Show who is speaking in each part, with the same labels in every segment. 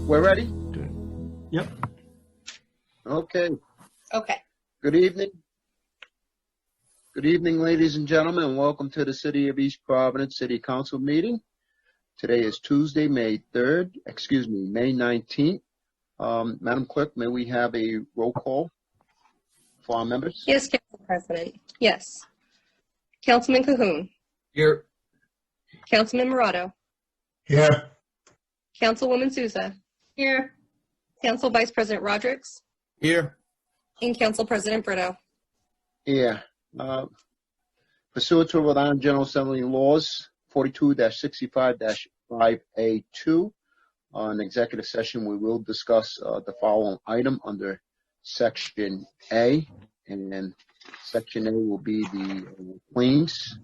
Speaker 1: We're ready?
Speaker 2: Yep.
Speaker 1: Okay.
Speaker 3: Okay.
Speaker 1: Good evening. Good evening, ladies and gentlemen, and welcome to the City of East Providence City Council meeting. Today is Tuesday, May 19th. Madam Clerk, may we have a roll call for our members?
Speaker 3: Yes, Council President. Yes. Councilman Cahoon.
Speaker 2: Here.
Speaker 3: Councilman Morado.
Speaker 2: Here.
Speaker 3: Councilwoman Souza.
Speaker 4: Here.
Speaker 3: Council Vice President Rodrick.
Speaker 2: Here.
Speaker 3: And Council President Brito.
Speaker 1: Yeah. Pursuant to Rhode Island General Assembly laws 42-65-5A2, in executive session, we will discuss the following item under Section A, and Section A will be the claims.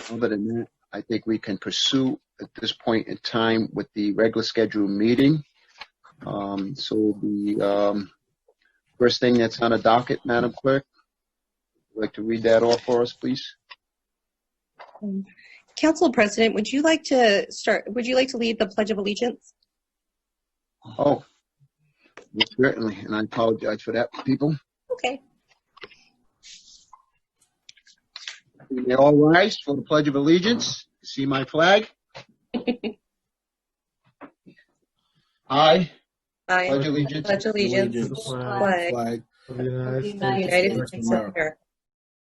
Speaker 1: Other than that, I think we can pursue at this point in time with the regular scheduled meeting. So the first thing that's on the docket, Madam Clerk, would you like to read that off for us, please?
Speaker 3: Council President, would you like to lead the Pledge of Allegiance?
Speaker 1: Oh, certainly, and I apologize for that, people.
Speaker 3: Okay.
Speaker 1: We may all rise for the Pledge of Allegiance. See my flag? I pledge allegiance
Speaker 3: Pledge allegiance
Speaker 2: to
Speaker 3: to
Speaker 2: the
Speaker 3: the flag
Speaker 2: of the United
Speaker 3: of the United States of America,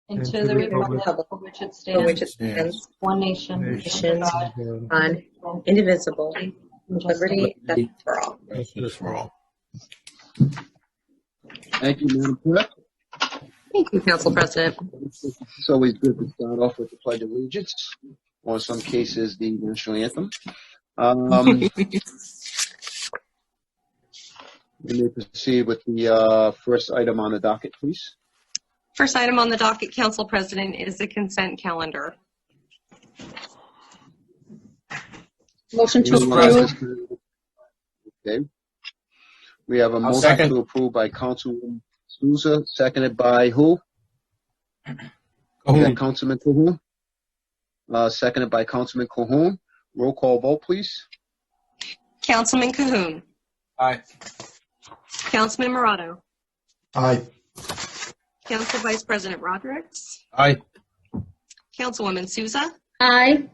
Speaker 4: And to the republic for which it
Speaker 3: for which it
Speaker 4: stands,
Speaker 3: stands,
Speaker 4: one nation,
Speaker 3: nation,
Speaker 4: God,
Speaker 3: God, indivisible,
Speaker 4: and
Speaker 3: with
Speaker 4: justice.
Speaker 3: liberty and justice for all.
Speaker 2: Justice for all.
Speaker 1: Thank you, Madam Clerk.
Speaker 3: Thank you, Council President.
Speaker 1: It's always good to start off with the Pledge of Allegiance, or in some cases, the national anthem. We may proceed with the first item on the docket, please.
Speaker 3: First item on the docket, Council President, is the consent calendar.
Speaker 4: Motion to
Speaker 1: Anyone
Speaker 4: approve.
Speaker 1: else? Okay. We have a motion
Speaker 2: second.
Speaker 1: to approve by Councilwoman Souza, seconded by who?
Speaker 2: Cahoon.
Speaker 1: Councilman Cahoon. Seconded by Councilman Cahoon. Roll call vote, please.
Speaker 3: Councilman Cahoon.
Speaker 2: Aye.
Speaker 3: Councilman Morado.
Speaker 2: Aye.
Speaker 3: Council Vice President Rodrick.
Speaker 2: Aye.
Speaker 3: Councilwoman Souza.
Speaker 4: Aye.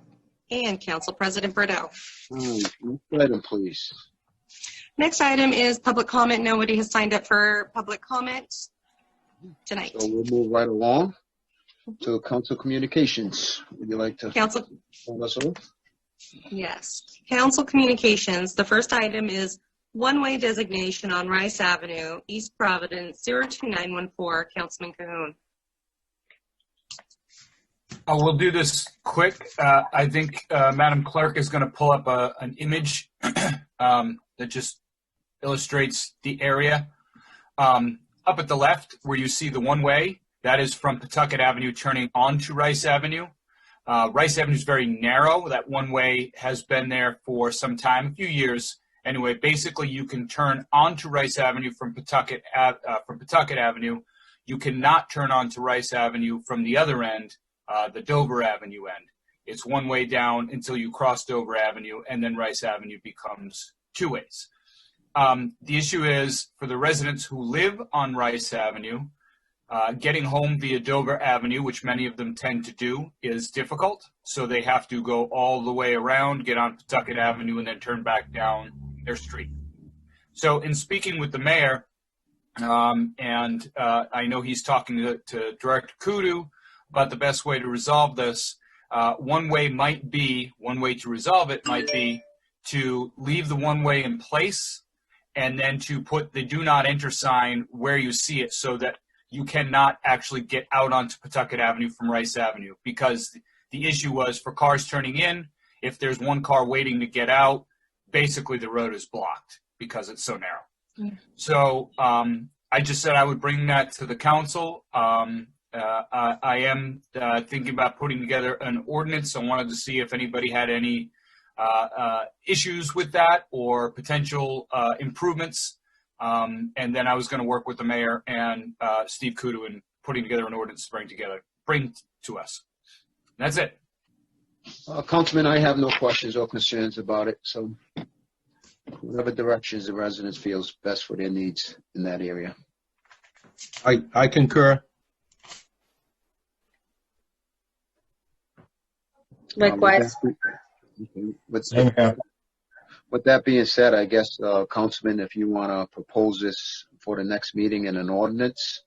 Speaker 3: And Council President Brito.
Speaker 1: Next item, please.
Speaker 3: Next item is public comment. Nobody has signed up for public comment tonight.
Speaker 1: So we'll move right along to Council Communications. Would you like to
Speaker 3: Council,
Speaker 1: start us off?
Speaker 3: yes. Council Communications. The first item is one-way designation on Rice Avenue, East Providence, 02914. Councilman Cahoon.
Speaker 5: We'll do this quick. I think Madam Clerk is going to pull up an image that just illustrates the area. Up at the left, where you see the one-way, that is from Pawtucket Avenue turning onto Rice Avenue. Rice Avenue is very narrow. That one-way has been there for some time, a few years. Anyway, basically, you can turn onto Rice Avenue from Pawtucket Avenue. You cannot turn onto Rice Avenue from the other end, the Dover Avenue end. It's one way down until you cross Dover Avenue, and then Rice Avenue becomes two ways. The issue is, for the residents who live on Rice Avenue, getting home via Dover Avenue, which many of them tend to do, is difficult. So they have to go all the way around, get on Pawtucket Avenue, and then turn back down their street. So in speaking with the mayor, and I know he's talking to Director Kudu about the best way to resolve this, one way to resolve it might be to leave the one-way in place and then to put the do not enter sign where you see it so that you cannot actually get out onto Pawtucket Avenue from Rice Avenue, because the issue was for cars turning in, if there's one car waiting to get out, basically the road is blocked because it's so narrow. So I just said I would bring that to the council. I am thinking about putting together an ordinance. I wanted to see if anybody had any issues with that or potential improvements. And then I was going to work with the mayor and Steve Kudu in putting together an ordinance to bring to us. That's it.
Speaker 1: Councilman, I have no questions or concerns about it. So, whatever directions the residents feels best for their needs in that area.
Speaker 2: I concur.
Speaker 4: Likewise.
Speaker 1: With that being said, I guess, Councilman, if you want to propose this for the next meeting in an ordinance,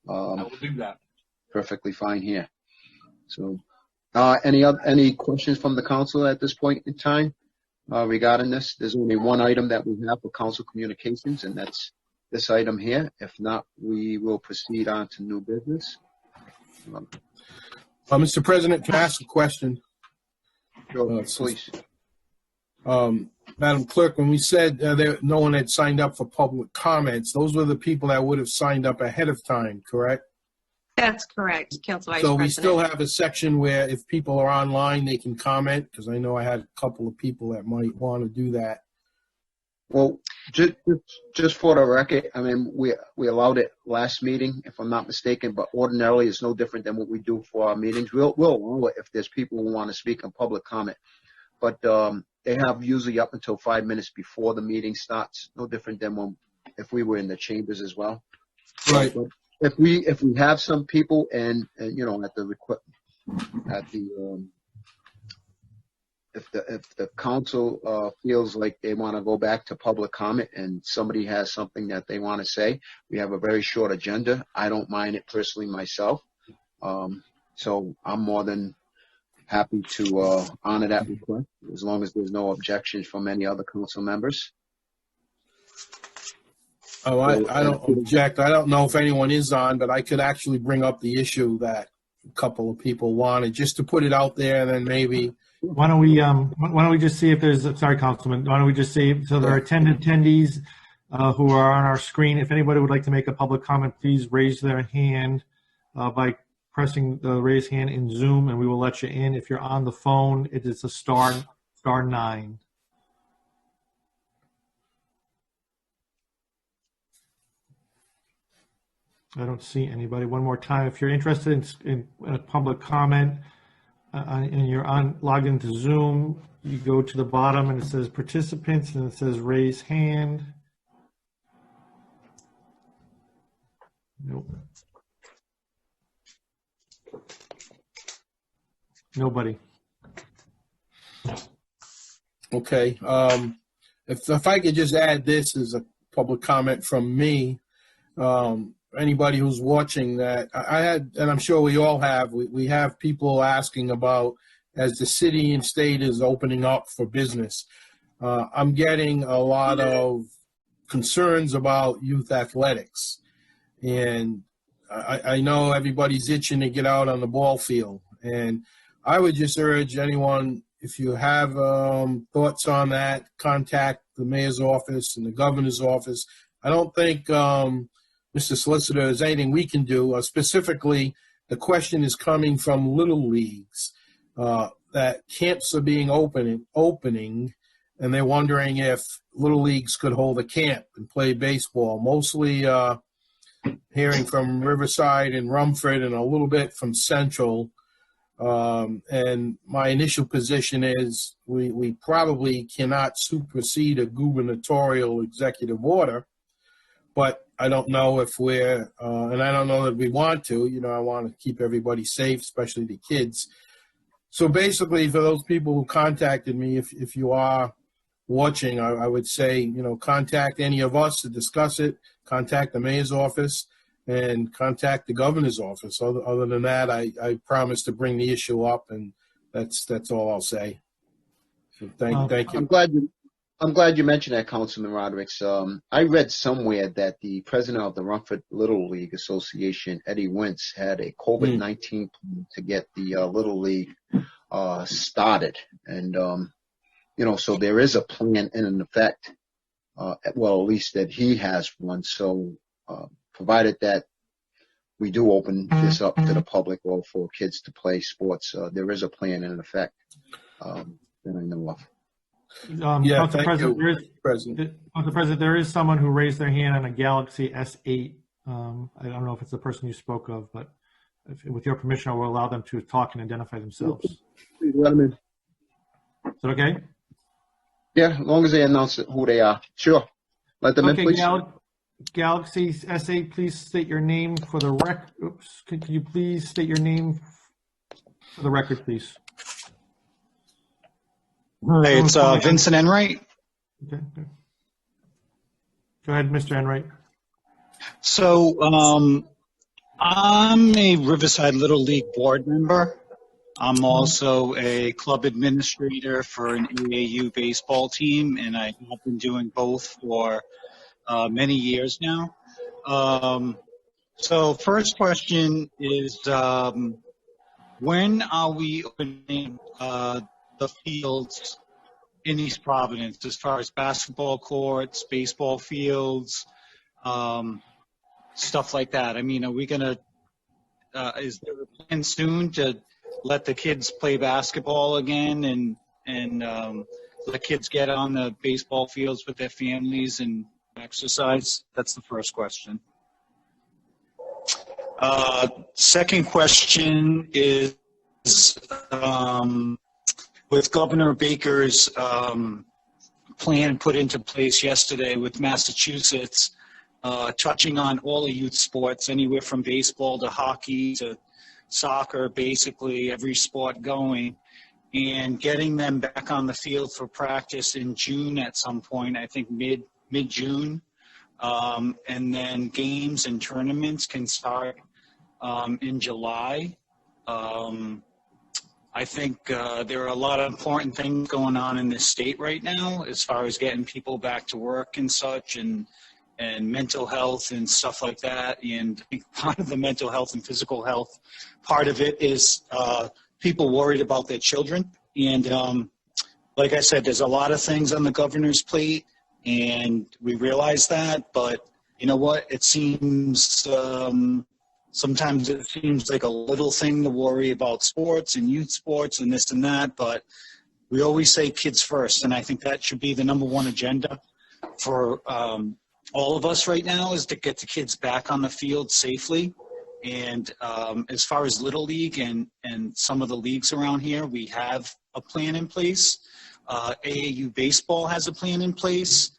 Speaker 5: I will do that.
Speaker 1: perfectly fine here. So, any questions from the council at this point in time regarding this? There's only one item that we have for council communications, and that's this item here. If not, we will proceed on to new business.
Speaker 2: Mr. President, can I ask a question?
Speaker 1: Sure, please.
Speaker 2: Madam Clerk, when we said no one had signed up for public comments, those were the people that would have signed up ahead of time, correct?
Speaker 3: That's correct, Council Vice
Speaker 2: So
Speaker 3: President.
Speaker 2: we still have a section where if people are online, they can comment, because I know I had a couple of people that might want to do that.
Speaker 1: Well, just for the record, I mean, we allowed it last meeting, if I'm not mistaken, but ordinarily it's no different than what we do for our meetings. We'll allow it if there's people who want to speak in public comment. But they have usually up until 5 minutes before the meeting starts, no different than if we were in the chambers as well.
Speaker 2: Right.
Speaker 1: But if we have some people and you know, if the council feels like they want to go back to public comment and somebody has something that they want to say, we have a very short agenda. I don't mind it personally myself. So I'm more than happy to honor that request as long as there's no objections from any other council members.
Speaker 2: Oh, I don't object. I don't know if anyone is on, but I could actually bring up the issue that a couple of people wanted, just to put it out there, and then maybe.
Speaker 6: Why don't we just see if there's, sorry, Councilman, why don't we just see, so there are attendees who are on our screen. If anybody would like to make a public comment, please raise their hand by pressing the raise hand in Zoom, and we will let you in. If you're on the phone, it is a star 9. I don't see anybody. One more time, if you're interested in a public comment and you're logged into Zoom, you go to the bottom and it says participants and it says raise hand. Nope. Nobody.
Speaker 2: Okay. If I could just add this as a public comment from me, anybody who's watching that, I had, and I'm sure we all have, we have people asking about, as the city and state is opening up for business, I'm getting a lot of concerns about youth athletics. And I know everybody's itching to get out on the ball field. And I would just urge anyone, if you have thoughts on that, contact the mayor's office and the governor's office. I don't think, Mr. Solicitor, there's anything we can do. Specifically, the question is coming from little leagues that camps are being opening, and they're wondering if little leagues could hold a camp and play baseball. Mostly hearing from Riverside and Rumford and a little bit from Central. And my initial position is we probably cannot supersede a gubernatorial executive order, but I don't know if we're, and I don't know that we want to, you know, I want to keep everybody safe, especially the kids. So basically, for those people who contacted me, if you are watching, I would say, you know, contact any of us to discuss it, contact the mayor's office, and contact the governor's office. Other than that, I promise to bring the issue up, and that's all I'll say. So thank you.
Speaker 1: I'm glad you mentioned that, Councilman Rodericks. I read somewhere that the president of the Rumford Little League Association, Eddie Wentz, had a COVID-19 plan to get the Little League started. And, you know, so there is a plan in effect, well, at least that he has one. So provided that we do open this up to the public or for kids to play sports, there is a plan in effect that I know of.
Speaker 6: Council President, there is someone who raised their hand on a Galaxy S8. I don't know if it's the person you spoke of, but with your permission, I will allow them to talk and identify themselves.
Speaker 1: Please let them in.
Speaker 6: Is that okay?
Speaker 1: Yeah, as long as they announce who they are. Sure. Let them in,
Speaker 6: Okay,
Speaker 1: please.
Speaker 6: Galaxy SA, please state your name for the record. Oops, could you please state your name for the record, please?
Speaker 7: Hi, it's Vincent Enright.
Speaker 6: Okay. Go ahead, Mr. Enright.
Speaker 7: So I'm a Riverside Little League board member. I'm also a club administrator for an AAU baseball team, and I have been doing both for many years now. So first question is, when are we opening the fields in East Providence as far as basketball courts, baseball fields, stuff like that? I mean, are we going to, is there a plan soon to let the kids play basketball again and let kids get on the baseball fields with their families and exercise? That's the first question. Second question is, with Governor Baker's plan put into place yesterday with Massachusetts, touching on all the youth sports, anywhere from baseball to hockey to soccer, basically every sport going, and getting them back on the field for practice in June at some point, I think mid-June, and then games and tournaments can start in July. I think there are a lot of important things going on in this state right now as far as getting people back to work and such, and mental health and stuff like that. And I think part of the mental health and physical health part of it is people worried about their children. And like I said, there's a lot of things on the governor's plate, and we realize that. But you know what? It seems sometimes it seems like a little thing to worry about sports and youth sports and this and that. But we always say kids first, and I think that should be the number one agenda for all of us right now, is to get the kids back on the field safely. And as far as Little League and some of the leagues around here, we have a plan in place. AAU baseball has a plan in place.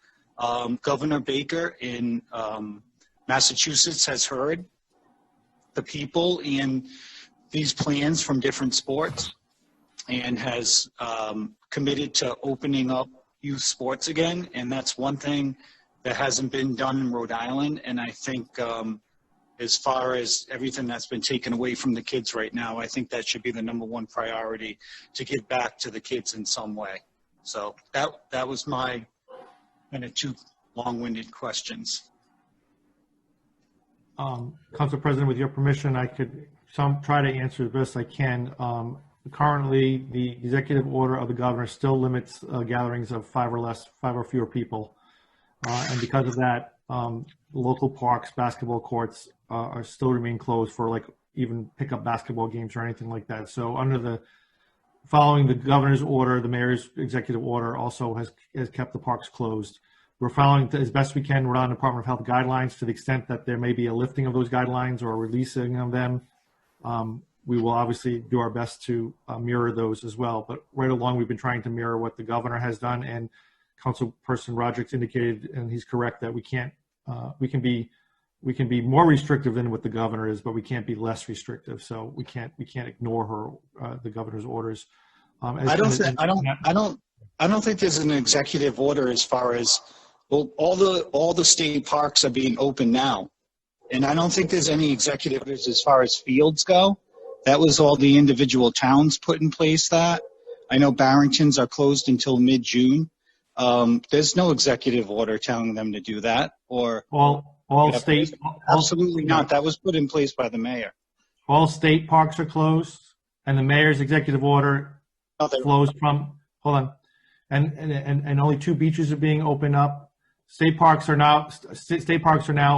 Speaker 7: Governor Baker in Massachusetts has heard the people and these plans from different sports and has committed to opening up youth sports again. And that's one thing that hasn't been done in Rhode Island. And I think as far as everything that's been taken away from the kids right now, I think that should be the number one priority, to give back to the kids in some way. So that was my kind of two long-winded questions.
Speaker 6: Council President, with your permission, I could try to answer the best I can. Currently, the executive order of the governor still limits gatherings of five or fewer people. And because of that, local parks, basketball courts are still remain closed for like even pickup basketball games or anything like that. So following the governor's order, the mayor's executive order also has kept the parks closed. We're following as best we can Rhode Island Department of Health guidelines. To the extent that there may be a lifting of those guidelines or a releasing of them, we will obviously do our best to mirror those as well. But right along, we've been trying to mirror what the governor has done, and Councilperson Roderick's indicated, and he's correct, that we can be more restrictive than what the governor is, but we can't be less restrictive. So we can't ignore the governor's orders. I
Speaker 7: don't think there's an executive order as far as, well, all the state parks are being open now, and I don't think there's any executive orders as far as fields go. That was all the individual towns put in place. That I know Barrington's are closed until mid-June. There's no executive order telling them to do that, or
Speaker 6: all state.
Speaker 7: Absolutely not. That was put in place by the mayor.
Speaker 6: All state parks are closed, and the mayor's executive order flows from. Hold on, and only 2 beaches are being opened up. State parks are now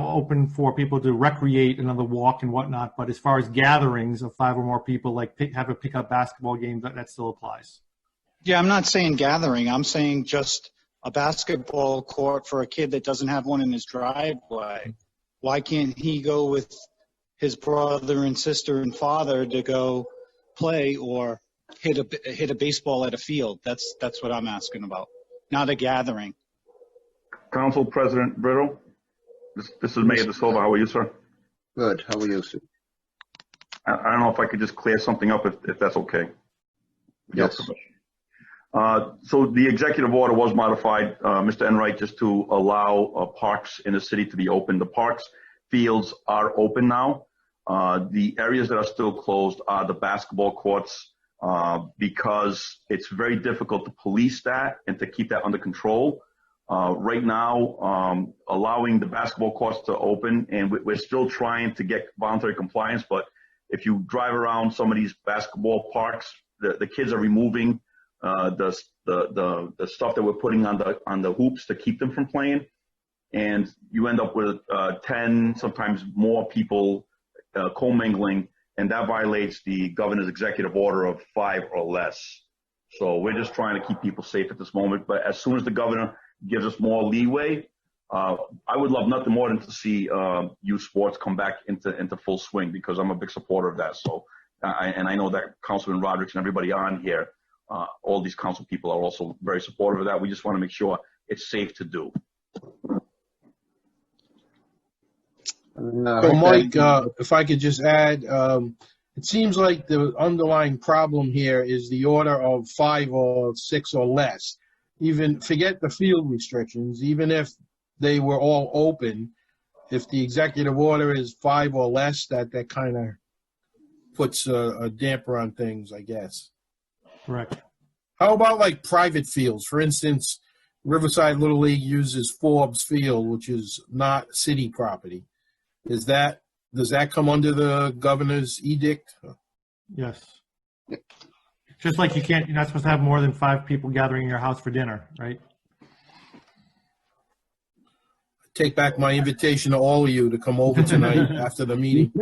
Speaker 6: open for people to recreate and walk and whatnot. But as far as gatherings of 5 or more people, like have a pickup basketball game, that still applies.
Speaker 7: Yeah, I'm not saying gathering. I'm saying just a basketball court for a kid that doesn't have one in his driveway. Why can't he go with his brother and sister and father to go play or hit a baseball at a field? That's what I'm asking about. not a gathering.
Speaker 8: Council President Brittle, this is Mayor De Silva. How are you, sir?
Speaker 1: Good. How are you, sir?
Speaker 8: I don't know if I could just clear something up if that's okay.
Speaker 1: Yes.
Speaker 8: So the executive order was modified, Mr. Enright, just to allow parks in the city to be open. The parks fields are open now. The areas that are still closed are the basketball courts because it's very difficult to police that and to keep that under control. Right now, allowing the basketball courts to open, and we're still trying to get voluntary compliance, but if you drive around some of these basketball parks, the kids are removing the stuff that we're putting on the hoops to keep them from playing, and you end up with 10, sometimes more people commingling, and that violates the governor's executive order of 5 or less. So we're just trying to keep people safe at this moment. But as soon as the governor gives us more leeway, I would love nothing more than to see youth sports come back into full swing, because I'm a big supporter of that. So, and I know that Councilman Rodriguez and everybody on here, all these council people are also very supportive of that. We just want to make sure it's safe to do.
Speaker 2: Well, Mike, if I could just add, it seems like the underlying problem here is the order of 5 or 6 or less. Even forget the field restrictions, even if they were all open, if the executive order is 5 or less, that kind of puts a damper on things, I guess.
Speaker 6: Correct.
Speaker 2: How about like private fields? For instance, Riverside Little League uses Forbes Field, which is not city property. Does that come under the governor's edict?
Speaker 6: Yes. Just like you're not supposed to have more than 5 people gathering in your house for dinner, right?
Speaker 2: Take back my invitation to all of you to come over tonight after the meeting.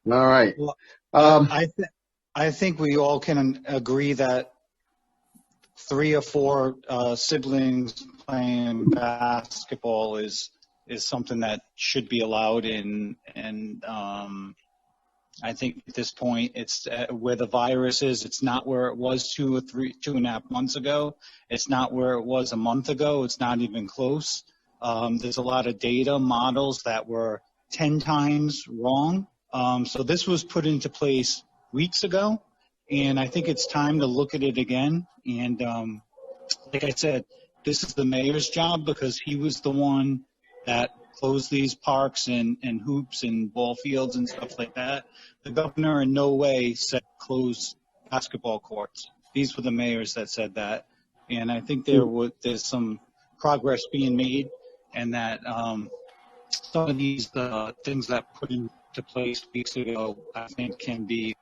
Speaker 1: All right.
Speaker 7: Well, I think we all can agree that 3 or 4 siblings playing basketball is something that should be allowed in, and I think at this point it's where the virus is. It's not where it was 2.5 months ago. It's not where it was a month ago. It's not even close. There's a lot of data models that were 10 times wrong. So this was put into place weeks ago, and I think it's time to look at it again. And like I said, this is the mayor's job, because he was the one that closed these parks and hoops and ball fields and stuff like that. The governor in no way said close basketball courts. These were the mayors that said that. And I think there's some progress being made, and that some of these things that put into place weeks ago, I think can be.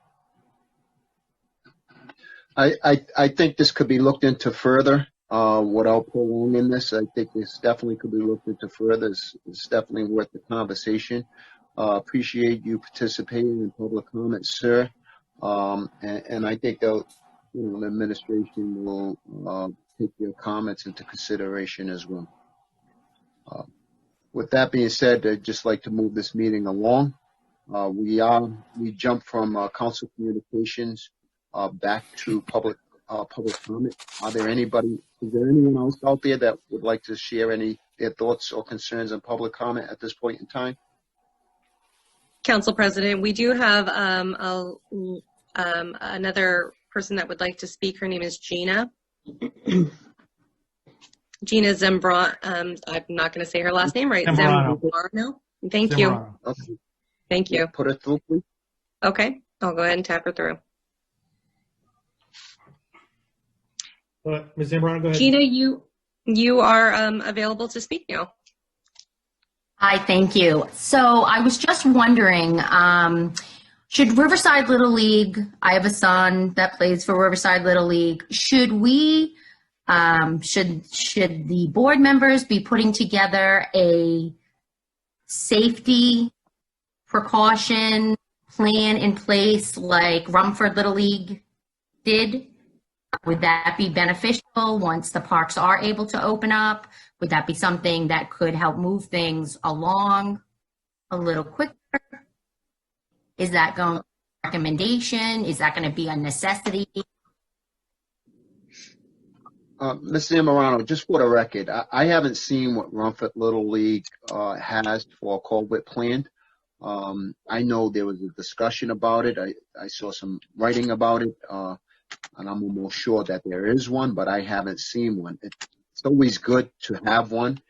Speaker 1: I think this could be looked into further without prolonging this. I think this definitely could be looked into further. It's definitely worth the conversation. Appreciate you participating in public comment, sir. And I think the administration will take your comments into consideration as well. With that being said, I'd just like to move this meeting along. We jump from council communications back to public comment. Is there anyone else out there that would like to share their thoughts or concerns on public comment at this point in time?
Speaker 3: Council President, we do have another person that would like to speak. Her name is Gina. Gina Zembron. I'm not going to say her last name right. Zembrano. Thank you.
Speaker 1: Okay.
Speaker 3: Thank you.
Speaker 1: Put it through, please.
Speaker 3: Okay, I'll go ahead and tap her through.
Speaker 6: Ms. Zambrano, go ahead.
Speaker 3: Gina, you are available to speak now.
Speaker 9: Hi, thank you. So I was just wondering, should Riverside Little League, I have a son that plays for Riverside Little League, should the board members be putting together a safety precaution plan in place like Rumford Little League did? Would that be beneficial once the parks are able to open up? Would that be something that could help move things along a little quicker? Is that going to be a recommendation? Is that going to be a necessity?
Speaker 1: Mr. Morano, just for the record, I haven't seen what Rumford Little League has for Colbert planned. I know there was a discussion about it. I saw some writing about it, and I'm almost sure that there is one, but I haven't seen one. It's always good to have one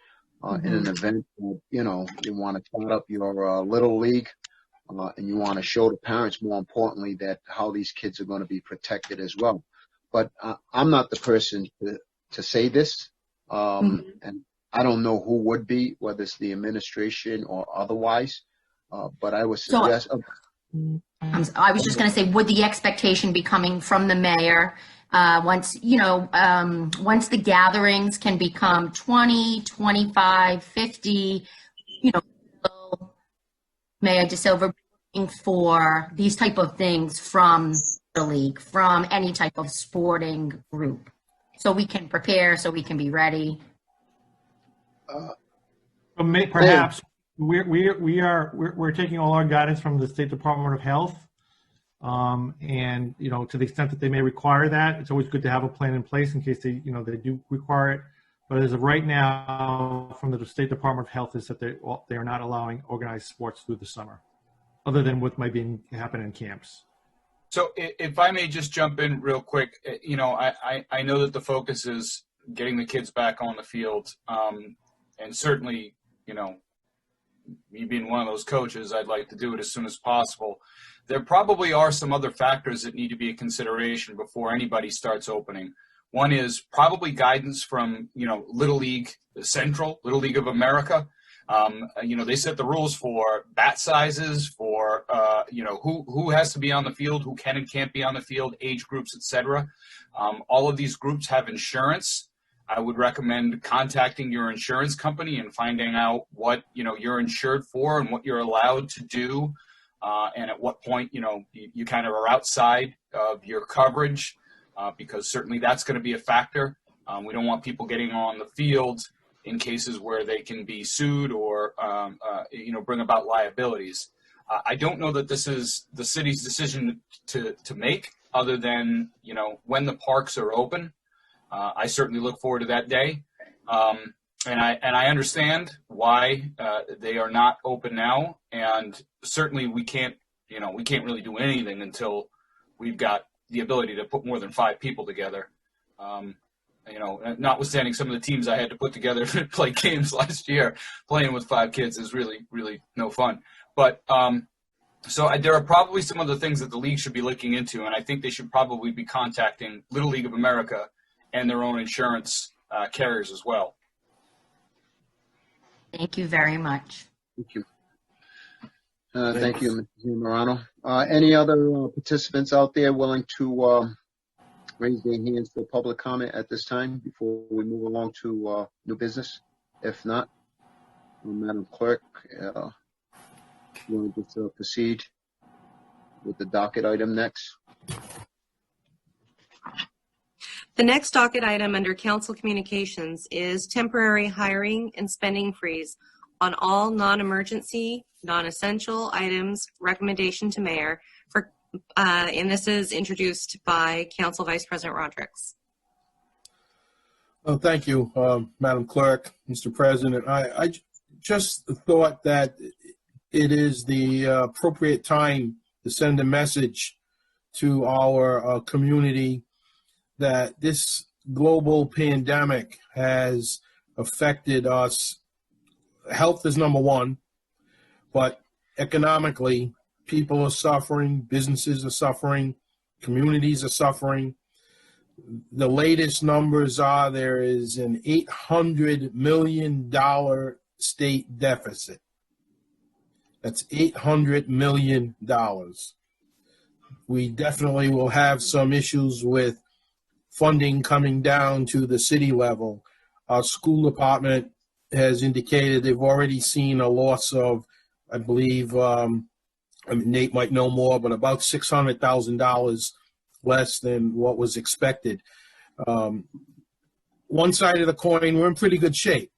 Speaker 1: in an event. You know, you want to start up your Little League, and you want to show the parents, more importantly, that how these kids are going to be protected as well. But I'm not the person to say this, and I don't know who would be, whether it's the administration or otherwise. But I would suggest.
Speaker 9: I was just going to say, would the expectation be coming from the mayor once once the gatherings can become 20, 25, 50, Mayor De Silva looking for these type of things from the league, from any type of sporting group, so we can prepare, so we can be ready.
Speaker 6: Perhaps we're taking all our guidance from the State Department of Health, and to the extent that they may require that, it's always good to have a plan in place in case they do require it. But as of right now, from the State Department of Health, is that they are not allowing organized sports through the summer, other than what might be happening in camps.
Speaker 5: So if I may just jump in real quick, I know that the focus is getting the kids back on the field, and certainly, me being one of those coaches, I'd like to do it as soon as possible. There probably are some other factors that need to be a consideration before anybody starts opening. One is probably guidance from, Little League Central, Little League of America. They set the rules for bat sizes, for, who has to be on the field, who can and can't be on the field, age groups, etc. All of these groups have insurance. I would recommend contacting your insurance company and finding out what, you're insured for and what you're allowed to do. And at what point, you kind of are outside of your coverage, because certainly that's going to be a factor. We don't want people getting on the field in cases where they can be sued or, bring about liabilities. I don't know that this is the city's decision to make, other than, when the parks are open. I certainly look forward to that day. And I understand why they are not open now. And certainly we can't really do anything until we've got the ability to put more than 5 people together. Notwithstanding some of the teams I had to put together to play games last year, playing with 5 kids is really, really no fun. But there are probably some other things that the league should be looking into, and I think they should probably be contacting Little League of America and their own insurance carriers as well.
Speaker 9: Thank you very much.
Speaker 1: Thank you. Thank you, Mr. Morano. Any other participants out there willing to raise their hands for public comment at this time before we move along to new business? If not, Madam Clerk, you want to just proceed with the docket item next?
Speaker 3: The next docket item under council communications is temporary hiring and spending freeze on all non-emergency, non-essential items, recommendation to mayor, and this is introduced by Council Vice President Rodrigues.
Speaker 2: Oh, thank you, Madam Clerk, Mr. President. I just thought that it is the appropriate time to send a message to our community that this global pandemic has affected us. Health is number one, but economically, people are suffering, businesses are suffering, communities are suffering. The latest numbers are there is an $800 million state deficit. That's $800 million. We definitely will have some issues with funding coming down to the city level. Our school department has indicated they've already seen a loss of, I believe, Nate might know more, but about $600,000 less than what was expected. One side of the coin, we're in pretty good shape.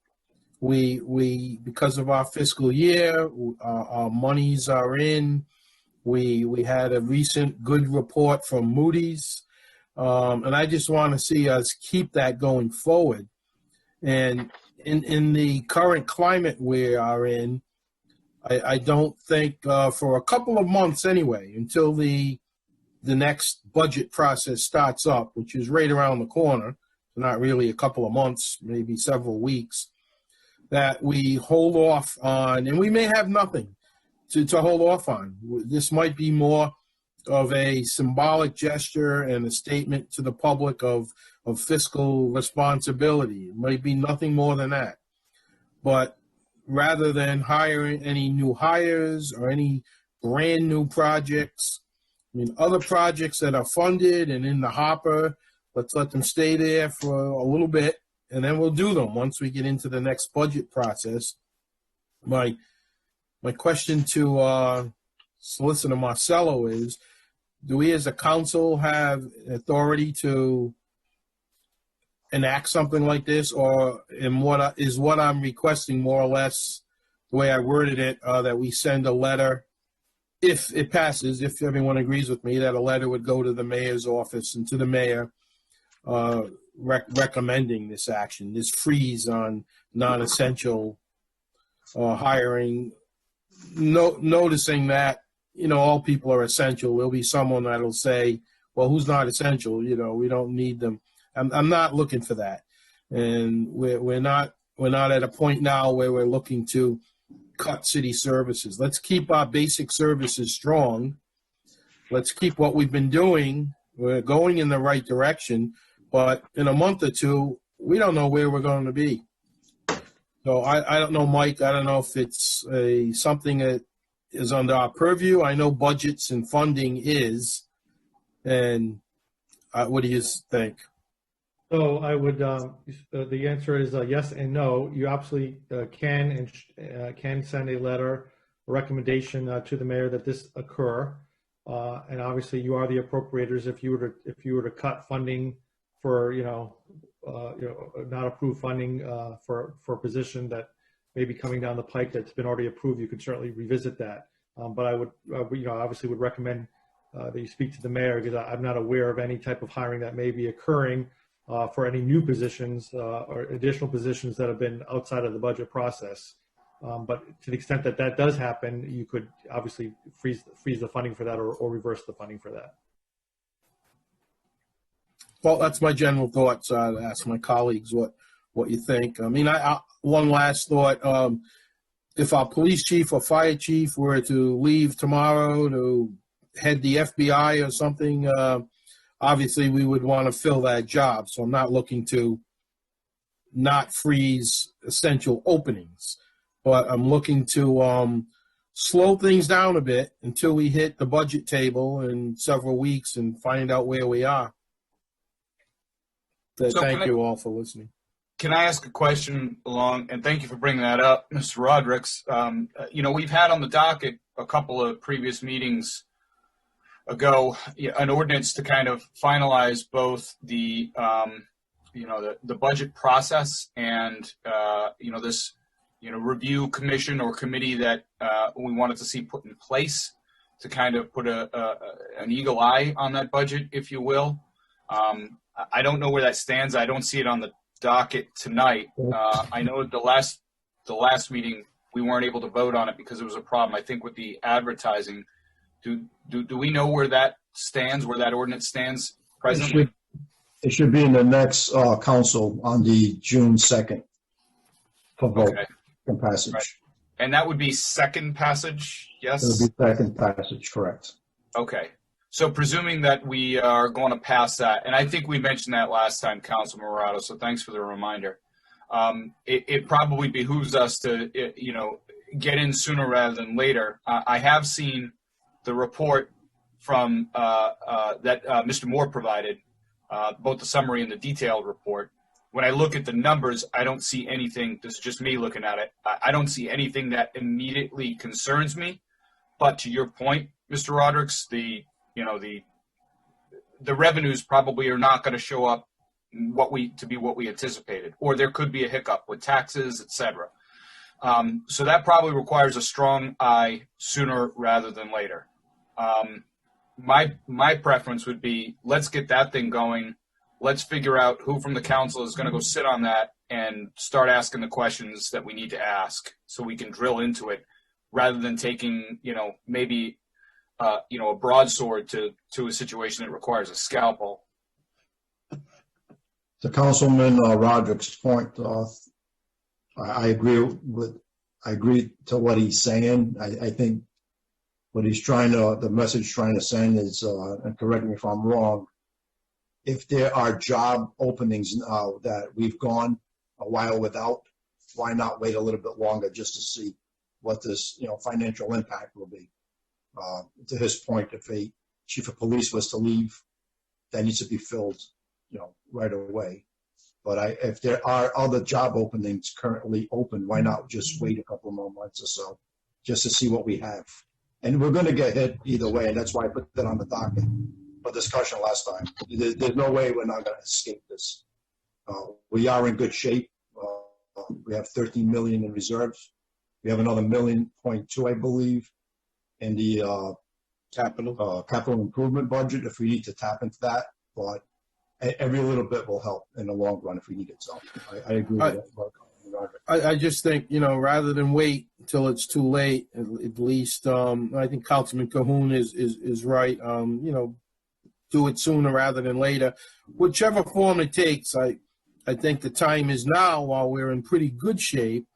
Speaker 2: We because of our fiscal year, our monies are in. We had a recent good report from Moody's. And I just want to see us keep that going forward. And in the current climate we are in, I don't think for a couple of months anyway, until the next budget process starts up, which is right around the corner, not really a couple of months, maybe several weeks, that we hold off on, and we may have nothing to hold off on. This might be more of a symbolic gesture and a statement to the public of fiscal responsibility. It might be nothing more than that. But rather than hiring any new hires or any brand new projects, I mean, other projects that are funded and in the hopper, let's let them stay there for a little bit, and then we'll do them once we get into the next budget process. My question to Solicitor Marcello is, do we as a council have authority to enact something like this, or what I'm requesting more or less the way I worded it, that we send a letter, if it passes, if everyone agrees with me, that a letter would go to the mayor's office and to the mayor recommending this action, this freeze on non-essential hiring, noticing that, all people are essential. There'll be someone that'll say, well, who's not essential? We don't need them. I'm not looking for that. And we're not at a point now where we're looking to cut city services. Let's keep our basic services strong. Let's keep what we've been doing. We're going in the right direction, but in a month or two, we don't know where we're going to be. So I don't know, Mike. I don't know if it's something that is under our purview. I know budgets and funding is. And what do you think?
Speaker 6: So I would, the answer is yes and no. You absolutely can send a letter, a recommendation to the mayor that this occur. And obviously you are the appropriators if you were to cut funding for, not approved funding for a position that may be coming down the pike that's been already approved, you could certainly revisit that. But I would, obviously would recommend that you speak to the mayor, because I'm not aware of any type of hiring that may be occurring for any new positions or additional positions that have been outside of the budget process. But to the extent that that does happen, you could obviously freeze the funding for that or reverse the funding for that.
Speaker 2: Well, that's my general thoughts. I'd ask my colleagues what you think. I mean, one last thought. If our police chief or fire chief were to leave tomorrow to head the FBI or something, obviously we would want to fill that job. So I'm not looking to not freeze essential openings, but I'm looking to slow things down a bit until we hit the budget table in several weeks and find out where we are. Thank you all for listening.
Speaker 5: Can I ask a question and thank you for bringing that up, Mr. Rodricks. We've had on the docket a couple of previous meetings ago an ordinance to kind of finalize both the budget process and this review commission or committee that we wanted to see put in place to kind of put an eagle eye on that budget, if you will. I don't know where that stands. I don't see it on the docket tonight. I know at the last meeting we weren't able to vote on it because there was a problem, I think, with the advertising. Do we know where that stands, where that ordinance stands presently?
Speaker 10: It should be in the next council on the June 2nd for vote and passage.
Speaker 5: Right. And that would be second passage, yes?
Speaker 10: It would be second passage, correct.
Speaker 5: Okay. So presuming that we are going to pass that, and I think we mentioned that last time, Councilman Morado, so thanks for the reminder. It probably behooves us to, get in sooner rather than later. I have seen the report from that Mr. Moore provided, both the summary and the detailed report. When I look at the numbers, I don't see anything, this is just me looking at it, I don't see anything that immediately concerns me. But to your point, Mr. Rodricks, the revenues probably are not going to show up what we anticipated, or there could be a hiccup with taxes, etc. So that probably requires a strong eye sooner rather than later. my preference would be, let's get that thing going. Let's figure out who from the council is going to go sit on that and start asking the questions that we need to ask so we can drill into it, rather than taking, maybe, a broadsword to a situation that requires a scalpel.
Speaker 10: To Councilman Roderick's point, I agree to what he's saying. I think what he's the message trying to send is, and correct me if I'm wrong, if there are job openings now that we've gone a while without, why not wait a little bit longer just to see what this, financial impact will be? To his point, if a chief of police was to leave, that needs to be filled, right away. But if there are other job openings currently open, why not just wait a couple more months or so just to see what we have? And we're going to get hit either way, and that's why I put that on the docket for discussion last time. There's no way we're not going to escape this. We are in good shape. We have 13 million in reserves. We have another 1.2 million, I believe, in the capital improvement budget if we need to tap into that. But every little bit will help in the long run if we need it. So I agree with that.
Speaker 2: I just think, rather than wait until it's too late, at least I think Councilman Cahoon is right. Do it sooner rather than later. Whichever form it takes, I think the time is now while we're in pretty good shape.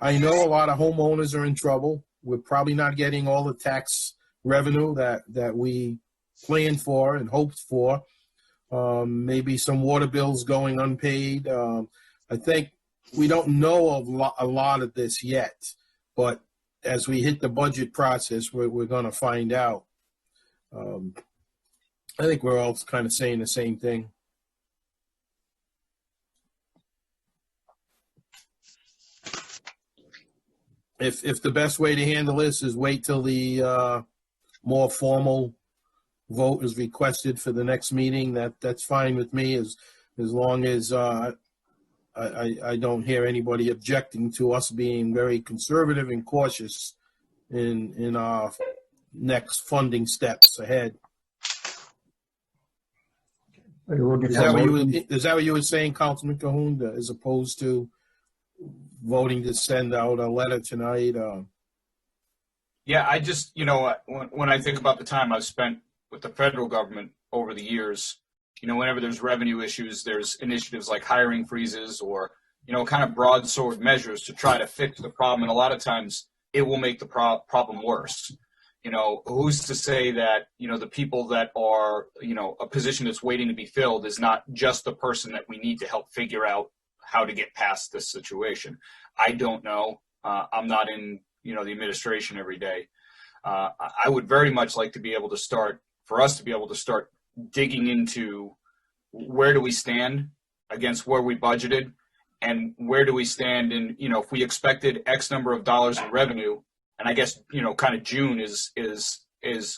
Speaker 2: I know a lot of homeowners are in trouble. We're probably not getting all the tax revenue that we planned for and hoped for. Maybe some water bills going unpaid. I think we don't know of a lot of this yet, but as we hit the budget process, we're going to find out. I think we're all kind of saying the same thing. If the best way to handle this is wait till the more formal vote is requested for the next meeting, that's fine with me, as long as I don't hear anybody objecting to us being very conservative and cautious in our next funding steps ahead. Is that what you were saying, Councilman Cahoon, as opposed to voting to send out a letter tonight?
Speaker 5: Yeah, I just, when I think about the time I've spent with the federal government over the years, whenever there's revenue issues, there's initiatives like hiring freezes or, kind of broadsword measures to try to fix the problem. And a lot of times it will make the problem worse. Who's to say that, the people that are, a position that's waiting to be filled is not just the person that we need to help figure out how to get past this situation. I don't know. I'm not in, the administration every day. I would very much like to be able to start digging into where do we stand against where we budgeted, and where do we stand in, if we expected X number of dollars in revenue, and I guess, kind of June is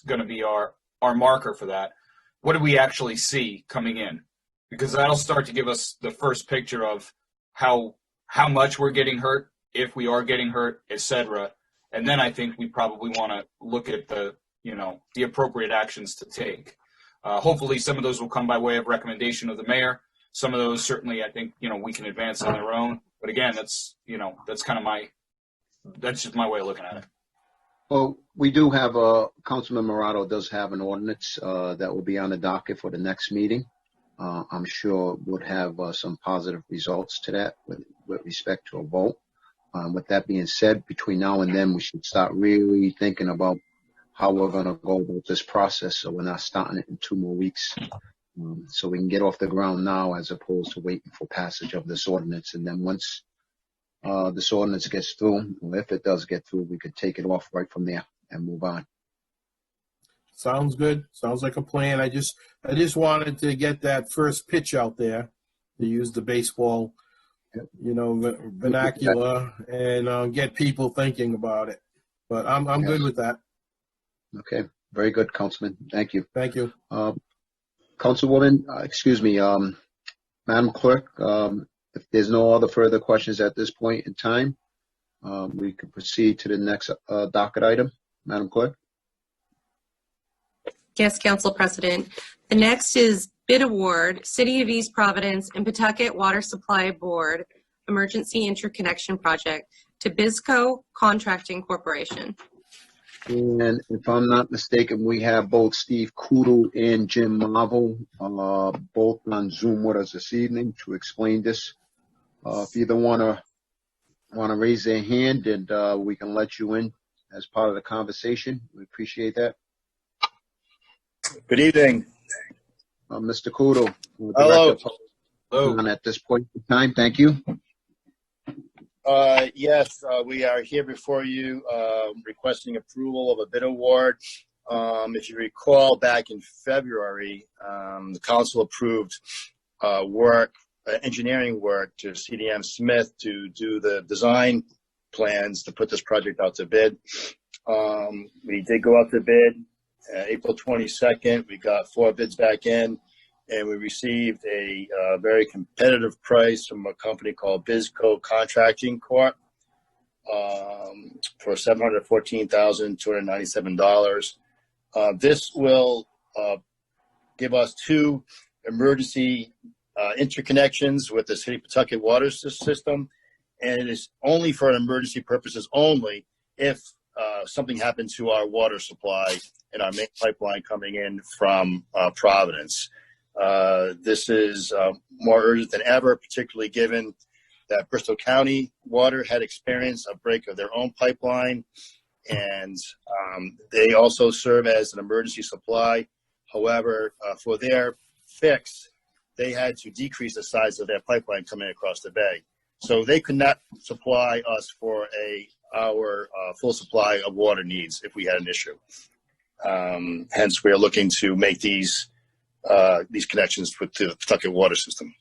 Speaker 5: going to be our marker for that. What do we actually see coming in? Because that'll start to give us the first picture of how much we're getting hurt, if we are getting hurt, etc. And then I think we probably want to look at the appropriate actions to take. Hopefully some of those will come by way of recommendation of the mayor. Some of those certainly, I think, we can advance on their own. But again, that's just my way of looking at it.
Speaker 1: Well, we do have Councilman Morado does have an ordinance that will be on the docket for the next meeting. I'm sure would have some positive results to that with respect to a vote. With that being said, between now and then, we should start really thinking about how we're going to go about this process, so we're not starting it in 2 more weeks. So we can get off the ground now, as opposed to waiting for passage of this ordinance. And then once this ordinance gets through, or if it does get through, we could take it off right from there and move on.
Speaker 2: Sounds good. Sounds like a plan. I just wanted to get that first pitch out there, to use the baseball, vernacular, and get people thinking about it. But I'm good with that.
Speaker 1: Okay. Very good, Councilman. Thank you.
Speaker 2: Thank you.
Speaker 1: Councilwoman, Madam Clerk, if there's no other further questions at this point in time, we can proceed to the next docket item. Madam Clerk.
Speaker 3: Yes, Council President. The next is bid award, City of East Providence and Pawtucket Water Supply Board Emergency Interconnection Project to Bisco Contracting Corporation.
Speaker 1: And if I'm not mistaken, we have both Steve Koodle and Jim Marvel, both on Zoom with us this evening to explain this. If either want to raise their hand, and we can let you in as part of the conversation. We appreciate that.
Speaker 11: Good evening.
Speaker 1: Mr. Koodle.
Speaker 11: Hello.
Speaker 1: Hello. At this point in time, thank you.
Speaker 11: Yes, we are here before you requesting approval of a bid award. If you recall, back in February, the council approved engineering work to CDM Smith to do the design plans to put this project out to bid. We did go out to bid April 22nd. We got 4 bids back in, and we received a very competitive price from a company called Bisco Contracting Corp. For $714,297. This will give us 2 emergency interconnections with the City of Pawtucket water system, and it is only for emergency purposes only if something happened to our water supply and our main pipeline coming in from Providence. This is more urgent than ever, particularly given that Bristol County Water had experienced a break of their own pipeline, and they also serve as an emergency supply. However, for their fix, they had to decrease the size of their pipeline coming across the bay. So they could not supply us for our full supply of water needs if we had an issue. Hence, we are looking to make these connections with the Pawtucket water system.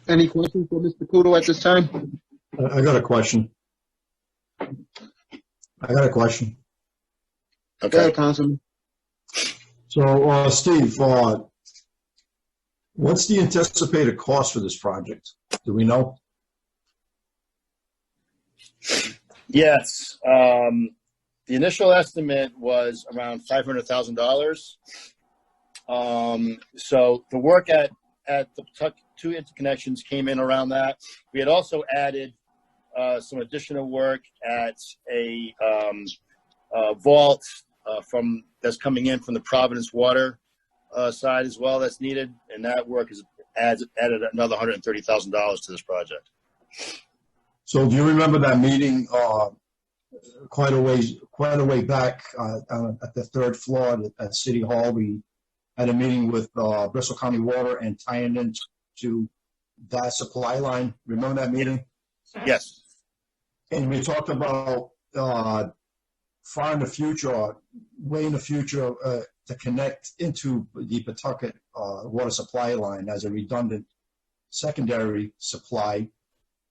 Speaker 1: Any questions for Mr. Koodle at this time?
Speaker 10: I got a question.
Speaker 1: Okay, Councilman.
Speaker 10: So, Steve, what's the anticipated cost for this project? Do we know?
Speaker 11: Yes. The initial estimate was around $500,000. So the work at the 2 interconnections came in around that. We had also added some additional work at a vault that's coming in from the Providence water side as well that's needed, and that work has added another $130,000 to this project.
Speaker 10: So do you remember that meeting quite a way back at the 3rd floor at City Hall? We had a meeting with Bristol County Water and tying into that supply line. Remember that meeting?
Speaker 11: Yes.
Speaker 10: And we talked about far in the future, way in the future, to connect into the Pawtucket water supply line as a redundant secondary supply,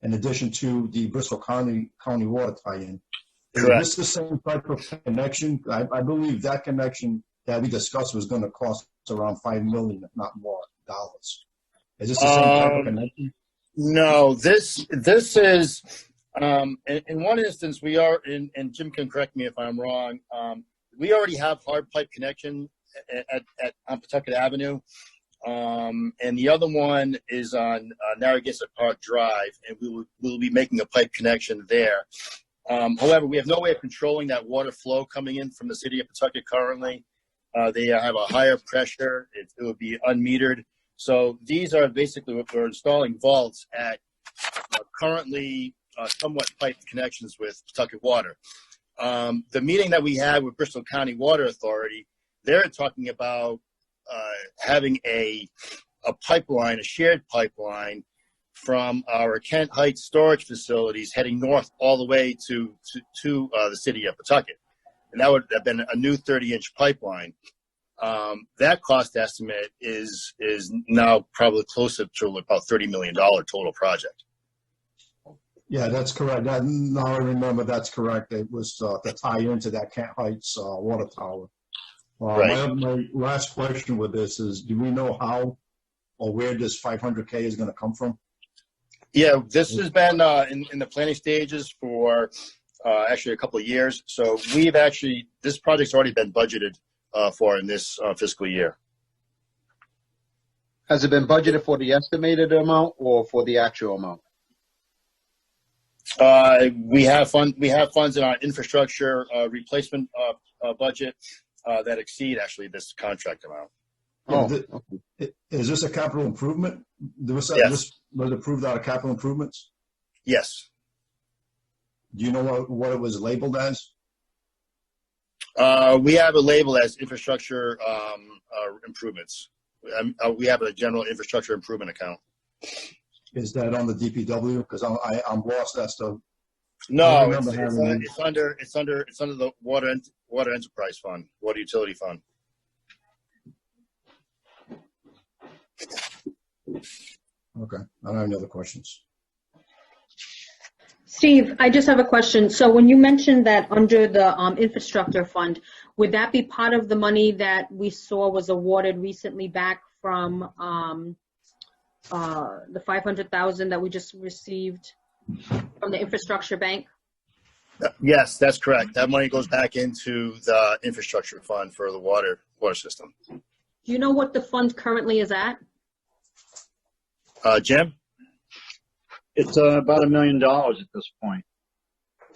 Speaker 10: in addition to the Bristol County water tie-in.
Speaker 11: Correct.
Speaker 10: Is this the same type of connection? I believe that connection that we discussed was going to cost around $5 million, if not more, dollars. Is this the same type of connection?
Speaker 11: No, this is, in one instance, we are, and Jim can correct me if I'm wrong, we already have hard pipe connection on Pawtucket Avenue, and the other one is on Narragansett Park Drive, and we will be making a pipe connection there. However, we have no way of controlling that water flow coming in from the City of Pawtucket currently. They have a higher pressure. It will be unmetered. So these are basically what we're installing vaults at currently somewhat piped connections with Pawtucket Water. The meeting that we had with Bristol County Water Authority, they're talking about having a pipeline, a shared pipeline from our Kent Heights storage facilities heading north all the way to the City of Pawtucket. And that would have been a new 30-inch pipeline. That cost estimate is now probably closer to about $30 million total project.
Speaker 10: Yeah, that's correct. Now I remember that's correct. It was to tie into that Kent Heights water tower.
Speaker 11: Right.
Speaker 10: My last question with this is, do we know how or where this $500K is going to come from?
Speaker 11: Yeah, this has been in the planning stages for actually a couple of years. So this project's already been budgeted for in this fiscal year.
Speaker 1: Has it been budgeted for the estimated amount or for the actual amount?
Speaker 11: We have funds in our infrastructure replacement budget that exceed actually this contract amount.
Speaker 10: Is this a capital improvement?
Speaker 11: Yes.
Speaker 10: This was approved out of capital improvements?
Speaker 11: Yes.
Speaker 10: Do you know what it was labeled as?
Speaker 11: We have it labeled as infrastructure improvements. We have a general infrastructure improvement account.
Speaker 10: Is that on the DPW? Because I'm lost as to.
Speaker 11: No, it's under the water enterprise fund, water utility fund.
Speaker 10: Okay, I don't have any other questions.
Speaker 4: Steve, I just have a question. So when you mentioned that under the infrastructure fund, would that be part of the money that we saw was awarded recently back from the $500,000 that we just received from the infrastructure bank?
Speaker 11: Yes, that's correct. That money goes back into the infrastructure fund for the water system.
Speaker 4: Do you know what the fund currently is at?
Speaker 11: Jim?
Speaker 12: It's about $1 million at this point.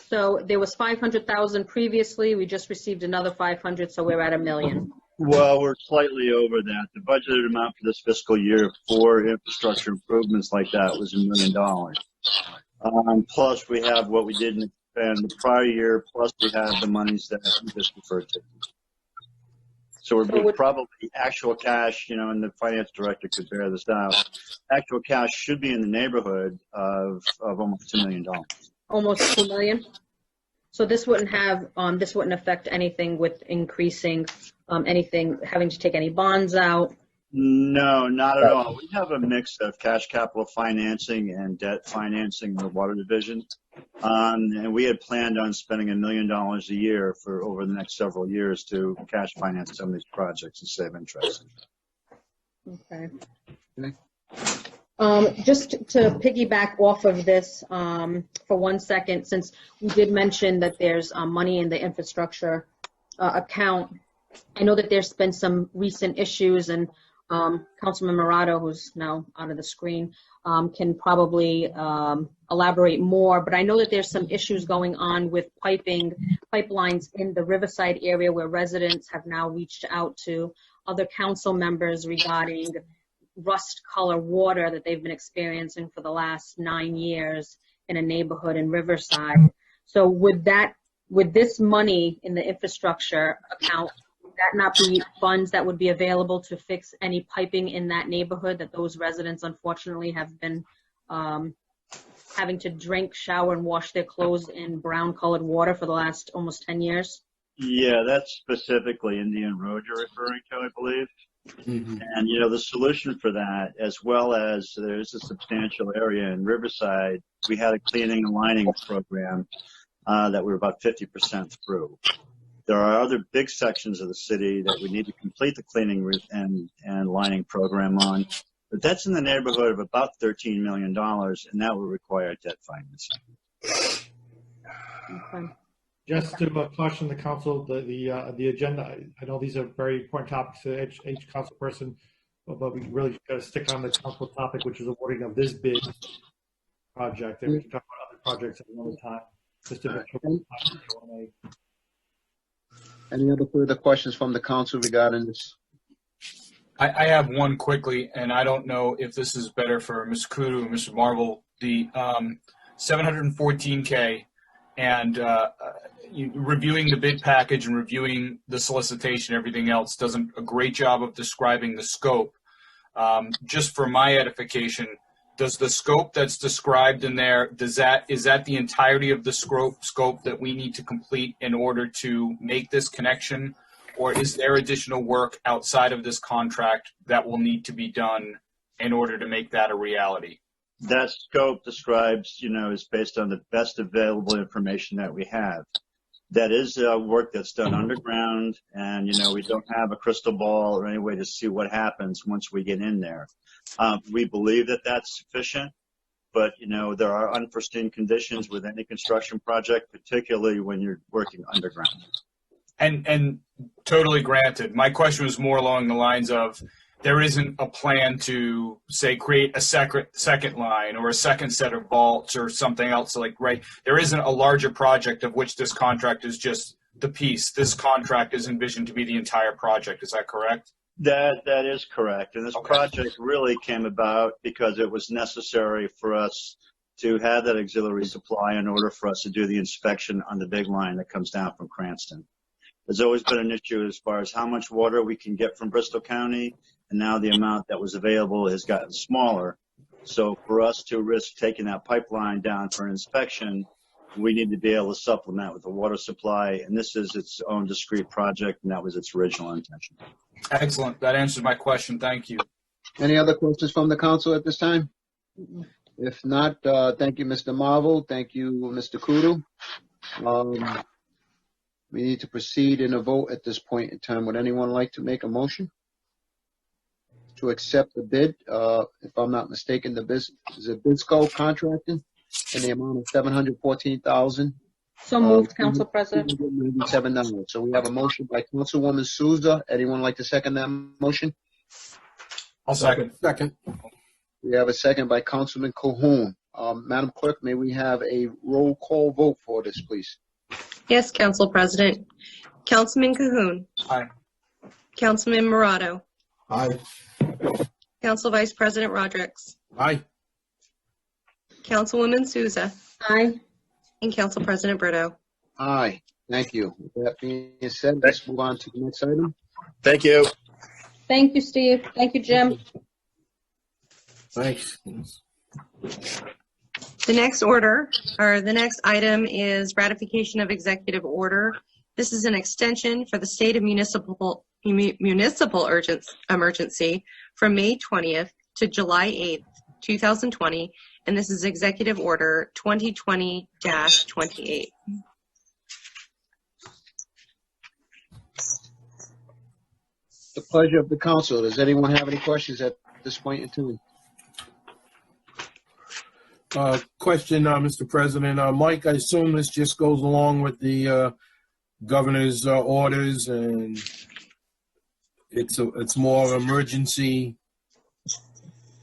Speaker 4: So there was $500,000 previously. We just received another $500,000, so we're at $1 million.
Speaker 12: Well, we're slightly over that. The budgeted amount for this fiscal year for infrastructure improvements like that was $1 million. Plus, we have what we didn't spend the prior year. Plus, we have the monies that you just referred to. So we're probably actual cash, and the finance director could bear this out. Actual cash should be in the neighborhood of almost $2 million.
Speaker 4: Almost $2 million. So this wouldn't affect anything with increasing anything, having to take any bonds out.
Speaker 12: No, not at all. We have a mix of cash capital financing and debt financing in the water division. And we had planned on spending $1 million a year for over the next several years to cash finance some of these projects and save interest.
Speaker 4: Okay. Just to piggyback off of this for 1 second, since we did mention that there's money in the infrastructure account, I know that there's been some recent issues, and Councilman Murata, who's now out of the screen, can probably elaborate more, but I know that there's some issues going on with pipelines in the Riverside area where residents have now reached out to other council members regarding rust color water that they've been experiencing for the last 9 years in a neighborhood in Riverside. So would this money in the infrastructure account, would that not be funds that would be available to fix any piping in that neighborhood that those residents unfortunately have been having to drink, shower, and wash their clothes in brown colored water for the last almost 10 years?
Speaker 12: Yeah, that's specifically Indian Road you're referring to, I believe. Mm-hmm. And, the solution for that, as well as there's a substantial area in Riverside, we had a cleaning and lining program that we're about 50% through. There are other big sections of the city that we need to complete the cleaning and lining program on, but that's in the neighborhood of about $13 million, and that will require debt financing.
Speaker 4: Okay.
Speaker 6: Just to caution the council, the agenda, I know these are very important topics to each council person, but we really got to stick on the council topic, which is awarding of this bid project, and we can talk about other projects at another time. Just to make sure.
Speaker 1: Any other further questions from the council regarding this?
Speaker 5: I have one quickly, and I don't know if this is better for Mr. Kudu or Mr. Marvel. The $714K and reviewing the bid package and reviewing the solicitation, everything else, does a great job of describing the scope. Just for my edification, does the scope that's described in there, is that the entirety of the scope that we need to complete in order to make this connection? Or is there additional work outside of this contract that will need to be done in order to make that a reality?
Speaker 12: That scope describes, is based on the best available information that we have. That is work that's done underground, and, we don't have a crystal ball or any way to see what happens once we get in there. We believe that that's sufficient. but there are unforeseen conditions with any construction project, particularly when you're working underground.
Speaker 5: And totally granted. My question was more along the lines of there isn't a plan to, say, create a second line or a second set of vaults or something else, right? There isn't a larger project of which this contract is just the piece. This contract is envisioned to be the entire project. Is that correct?
Speaker 12: That is correct. And this project really came about because it was necessary for us to have that auxiliary supply in order for us to do the inspection on the big line that comes down from Cranston. There's always been an issue as far as how much water we can get from Bristol County, and now the amount that was available has gotten smaller. So for us to risk taking that pipeline down for an inspection, we need to be able to supplement with the water supply, and this is its own discrete project, and that was its original intention.
Speaker 5: Excellent. That answers my question. Thank you.
Speaker 1: Any other questions from the council at this time? If not, thank you, Mr. Marvel. Thank you, Mr. Kudu. We need to proceed in a vote at this point in time. Would anyone like to make a motion to accept the bid? If I'm not mistaken, the bid is a Bisco Contracting in the amount of $714,000.
Speaker 4: So moved, Council President.
Speaker 1: $97. So we have a motion by Councilwoman Souza. Anyone like to second that motion?
Speaker 5: I'll second.
Speaker 2: Second.
Speaker 1: We have a second by Councilman Cahoon. Madam Clerk, may we have a roll call vote for this, please?
Speaker 3: Yes, Council President. Councilman Cahoon.
Speaker 5: Aye.
Speaker 3: Councilman Morato.
Speaker 10: Aye.
Speaker 3: Council Vice President Rodrick.
Speaker 2: Aye.
Speaker 3: Councilwoman Souza.
Speaker 4: Aye.
Speaker 3: And Council President Brito.
Speaker 1: Aye. Thank you. With that being said, let's move on to the next item.
Speaker 11: Thank you.
Speaker 4: Thank you, Steve. Thank you, Jim.
Speaker 2: Thanks.
Speaker 3: The next item is ratification of executive order. This is an extension for the state of municipal emergency from May 20th to July 8th, 2020, and this is executive order 2020-28.
Speaker 1: The pleasure of the council. Does anyone have any questions at this point in time?
Speaker 2: Question, Mr. President. Mike, I assume this just goes along with the governor's orders, and it's more emergency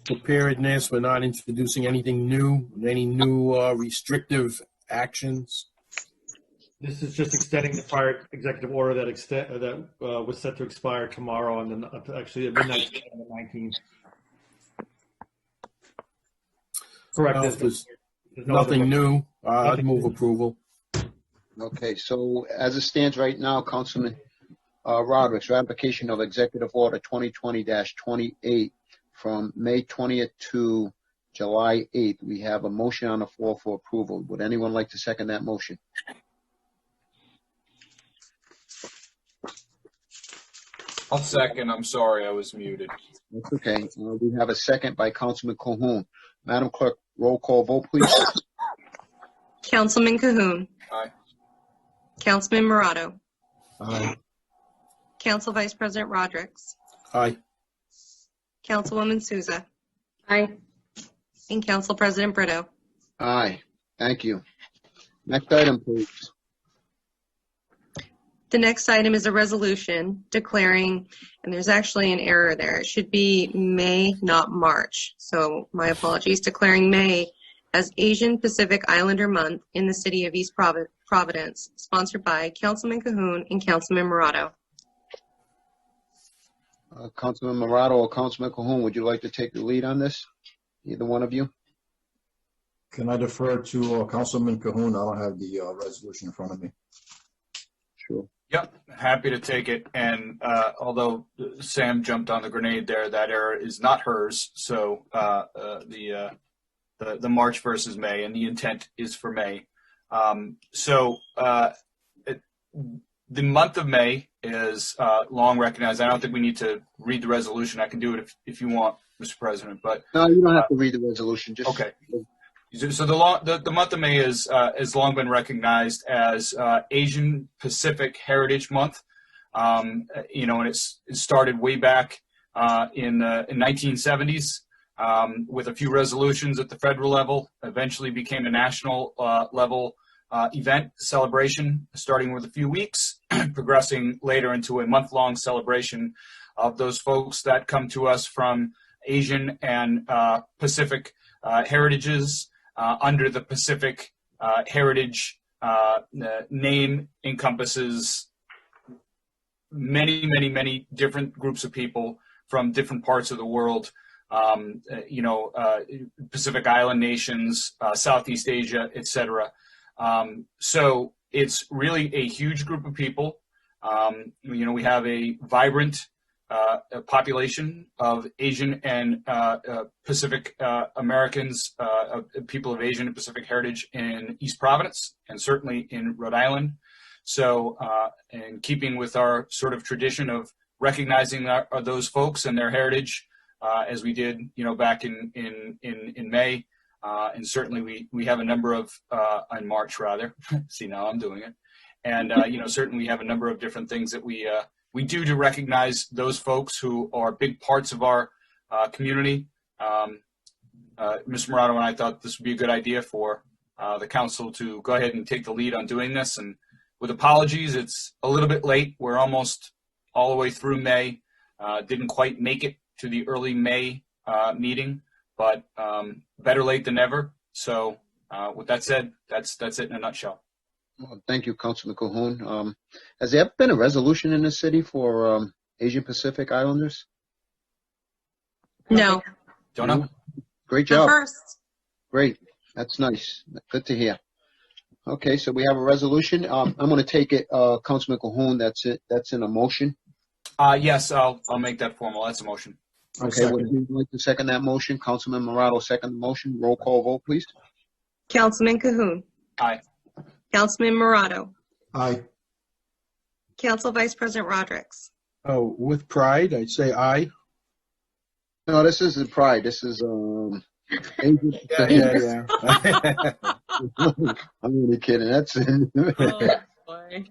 Speaker 2: preparedness. We're not introducing anything new, any new restrictive actions.
Speaker 6: This is just extending the prior executive order that was set to expire tomorrow, and then actually at midnight on the 19th. Correct.
Speaker 2: There's nothing new. I'd move approval.
Speaker 1: Okay, so as it stands right now, Councilman Rodrick, ratification of Executive Order 2020-28 from May 20th to July 8th. We have a motion on the floor for approval. Would anyone like to second that motion?
Speaker 5: I'll second. I'm sorry, I was muted.
Speaker 1: That's okay. We have a second by Councilman Cahoon. Madam Clerk, roll call vote, please.
Speaker 3: Councilman Cahoon.
Speaker 5: Aye.
Speaker 3: Councilman Morato.
Speaker 10: Aye.
Speaker 3: Council Vice President Rodrick.
Speaker 2: Aye.
Speaker 3: Councilwoman Souza.
Speaker 4: Aye.
Speaker 3: And Council President Brito.
Speaker 1: Aye. Thank you. Next item, please.
Speaker 3: The next item is a resolution declaring, and there's actually an error there. It should be May, not March. So my apologies. Declaring May as Asian Pacific Islander Month in the city of East Providence, sponsored by Councilman Cahoon and Councilman Morato.
Speaker 1: Councilman Morato or Councilman Cahoon, would you like to take the lead on this? Either one of you?
Speaker 10: Can I defer to Councilman Cahoon? I don't have the resolution in front of me.
Speaker 1: Sure.
Speaker 5: Yep, happy to take it. And although Sam jumped on the grenade there, that error is not hers. So the March versus May, and the intent is for May. The month of May is long recognized. I don't think we need to read the resolution. I can do it if you want, Mr. President. But
Speaker 1: no, you don't have to read the resolution. Just
Speaker 5: okay. So the month of May has long been recognized as Asian Pacific Heritage Month. And it started way back in the 1970s. with a few resolutions at the federal level, eventually became a national level event celebration, starting with a few weeks, progressing later into a month-long celebration of those folks that come to us from Asian and Pacific heritages. Under the Pacific heritage name encompasses many, many, many different groups of people from different parts of the world. Pacific Island nations, Southeast Asia, etc. So it's really a huge group of people. We have a vibrant population of Asian and Pacific Americans, people of Asian and Pacific heritage in East Providence and certainly in Rhode Island. So in keeping with our sort of tradition of recognizing those folks and their heritage, as we did, back in May, and certainly we have a number of in March rather. See, now I'm doing it, and certainly we have a number of different things that we do to recognize those folks who are big parts of our community. Mr. Morado and I thought this would be a good idea for the council to go ahead and take the lead on doing this. And with apologies, it's a little bit late. We're almost all the way through May. Didn't quite make it to the early May meeting, but better late than never. So with that said, that's it in a nutshell.
Speaker 1: Well, thank you, Councilman Cahoon. Has there ever been a resolution in the city for Asian Pacific Islanders?
Speaker 3: No.
Speaker 5: Don't know.
Speaker 1: Great job.
Speaker 3: First.
Speaker 1: Great. That's nice. Good to hear. Okay, so we have a resolution. I'm going to take it, Councilman Cahoon. That's it. That's in a motion.
Speaker 5: Yes, I'll make that formal. That's a motion.
Speaker 1: Okay, would you like to second that motion? Councilman Morado, second the motion. Roll call vote, please.
Speaker 3: Councilman Cahoon.
Speaker 5: Aye.
Speaker 3: Councilman Morado.
Speaker 10: Aye.
Speaker 3: Council Vice President Rodrick.
Speaker 2: Oh, with pride, I'd say aye.
Speaker 1: No, this isn't pride. This is Asian
Speaker 2: Yeah.
Speaker 1: I'm only kidding. That's it.
Speaker 3: Oh, boy.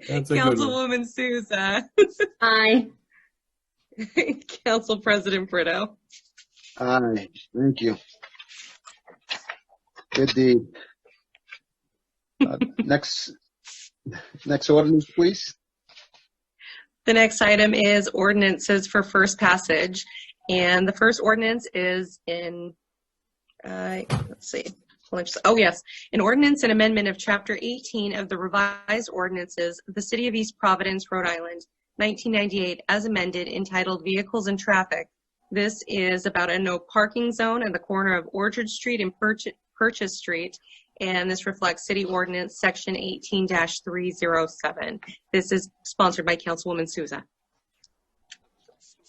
Speaker 2: That's a good one.
Speaker 3: Councilwoman Souza.
Speaker 4: Aye.
Speaker 3: Council President Brito.
Speaker 1: Aye. Thank you. Good deed. Next ordinance, please.
Speaker 3: The next item is ordinances for first passage. And the first ordinance is in, let's see. Oh, yes. An ordinance and amendment of Chapter 18 of the revised ordinances of the City of East Providence, Rhode Island, 1998, as amended, entitled Vehicles and Traffic. This is about a no parking zone at the corner of Orchard Street and Purchase Street. And this reflects City Ordinance Section 18-307. This is sponsored by Councilwoman Souza.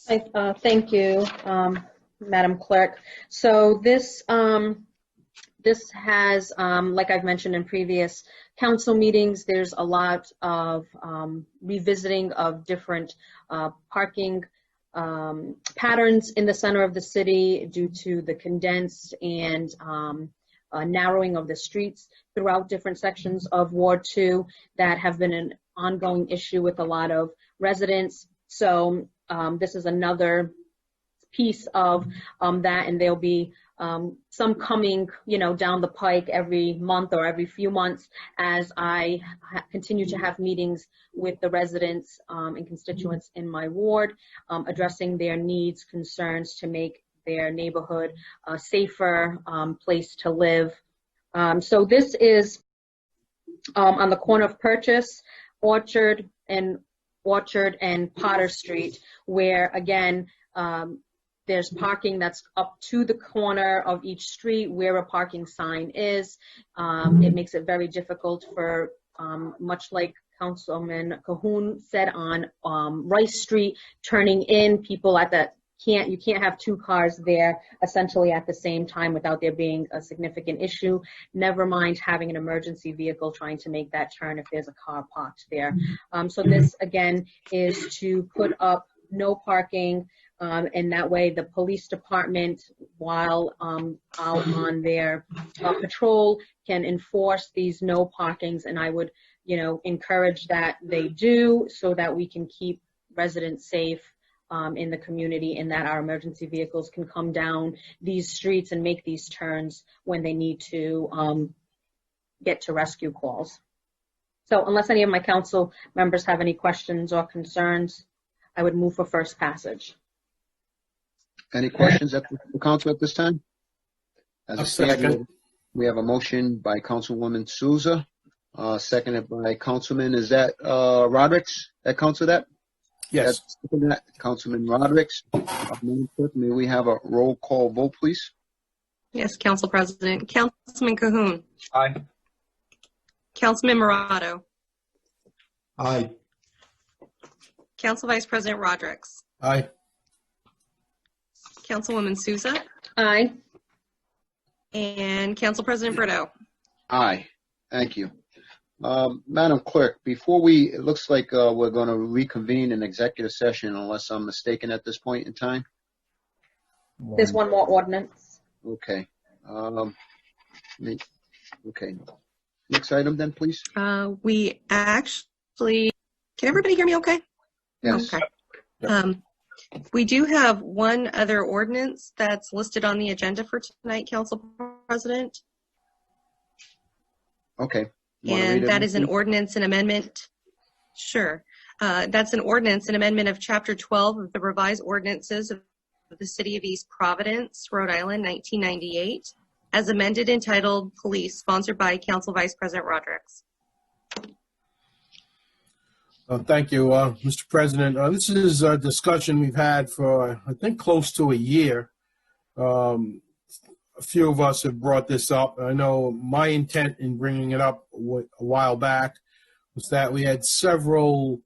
Speaker 4: Thank you, Madam Clerk. So this has, like I've mentioned in previous council meetings, there's a lot of revisiting of different parking patterns in the center of the city due to the condensed and narrowing of the streets throughout different sections of Ward 2 that have been an ongoing issue with a lot of residents. So this is another piece of that, and there'll be some coming, down the pike every month or every few months as I continue to have meetings with the residents and constituents in my ward, addressing their needs, concerns to make their neighborhood a safer place to live. So this is on the corner of Purchase, Orchard and Potter Street, where again, there's parking that's up to the corner of each street where a parking sign is. It makes it very difficult for, much like Councilman Cahoon said on Rice Street, turning in people at that. You can't have two cars there essentially at the same time without there being a significant issue. Never mind having an emergency vehicle trying to make that turn if there's a car parked there. So this again is to put up no parking, and that way the police department, while out on their patrol, can enforce these no parkings, and I would encourage that they do so that we can keep residents safe in the community, and that our emergency vehicles can come down these streets and make these turns when they need to get to rescue calls. So unless any of my council members have any questions or concerns, I would move for first passage.
Speaker 1: Any questions at the council at this time? As
Speaker 2: A
Speaker 1: a stand,
Speaker 2: second.
Speaker 1: we have a motion by Councilwoman Souza, seconded by Councilman, is that Rodericks that counsel that?
Speaker 2: Yes.
Speaker 1: That's Councilman Rodericks. Madam Clerk, may we have a roll call vote, please?
Speaker 3: Yes, Council President. Councilman Cahoon.
Speaker 5: Aye.
Speaker 3: Councilman Morato.
Speaker 10: Aye.
Speaker 3: Council Vice President Rodericks.
Speaker 2: Aye.
Speaker 3: Councilwoman Souza.
Speaker 4: Aye.
Speaker 3: And Council President Brito.
Speaker 1: Aye. Thank you. Madam Clerk, it looks like we're going to reconvene an executive session unless I'm mistaken at this point in time.
Speaker 4: There's one more ordinance.
Speaker 1: Okay. Okay. Next item then, please.
Speaker 3: We actually, can everybody hear me okay?
Speaker 1: Yes.
Speaker 3: Okay. We do have one other ordinance that's listed on the agenda for tonight, Council President.
Speaker 1: Okay. You wanna read
Speaker 3: And
Speaker 1: it,
Speaker 3: that is an
Speaker 1: please?
Speaker 3: ordinance and amendment. Sure. That's an ordinance and amendment of Chapter 12 of the revised ordinances of the City of East Providence, Rhode Island, 1998, as amended, entitled Police, sponsored by Council Vice President Rodericks.
Speaker 2: Thank you, Mr. President. This is a discussion we've had for, I think, close to a year. A few of us have brought this up. I know my intent in bringing it up a while back was that we had several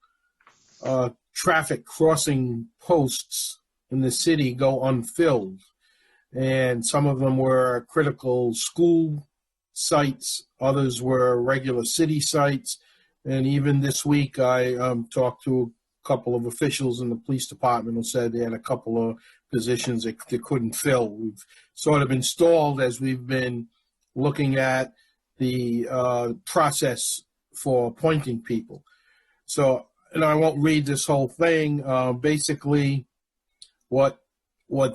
Speaker 2: traffic crossing posts in the city go unfilled. And some of them were critical school sites, others were regular city sites. And even this week, I talked to a couple of officials in the police department who said they had a couple of positions they couldn't fill. We've sort of installed as we've been looking at the process for appointing people. So, and I won't read this whole thing. Basically, what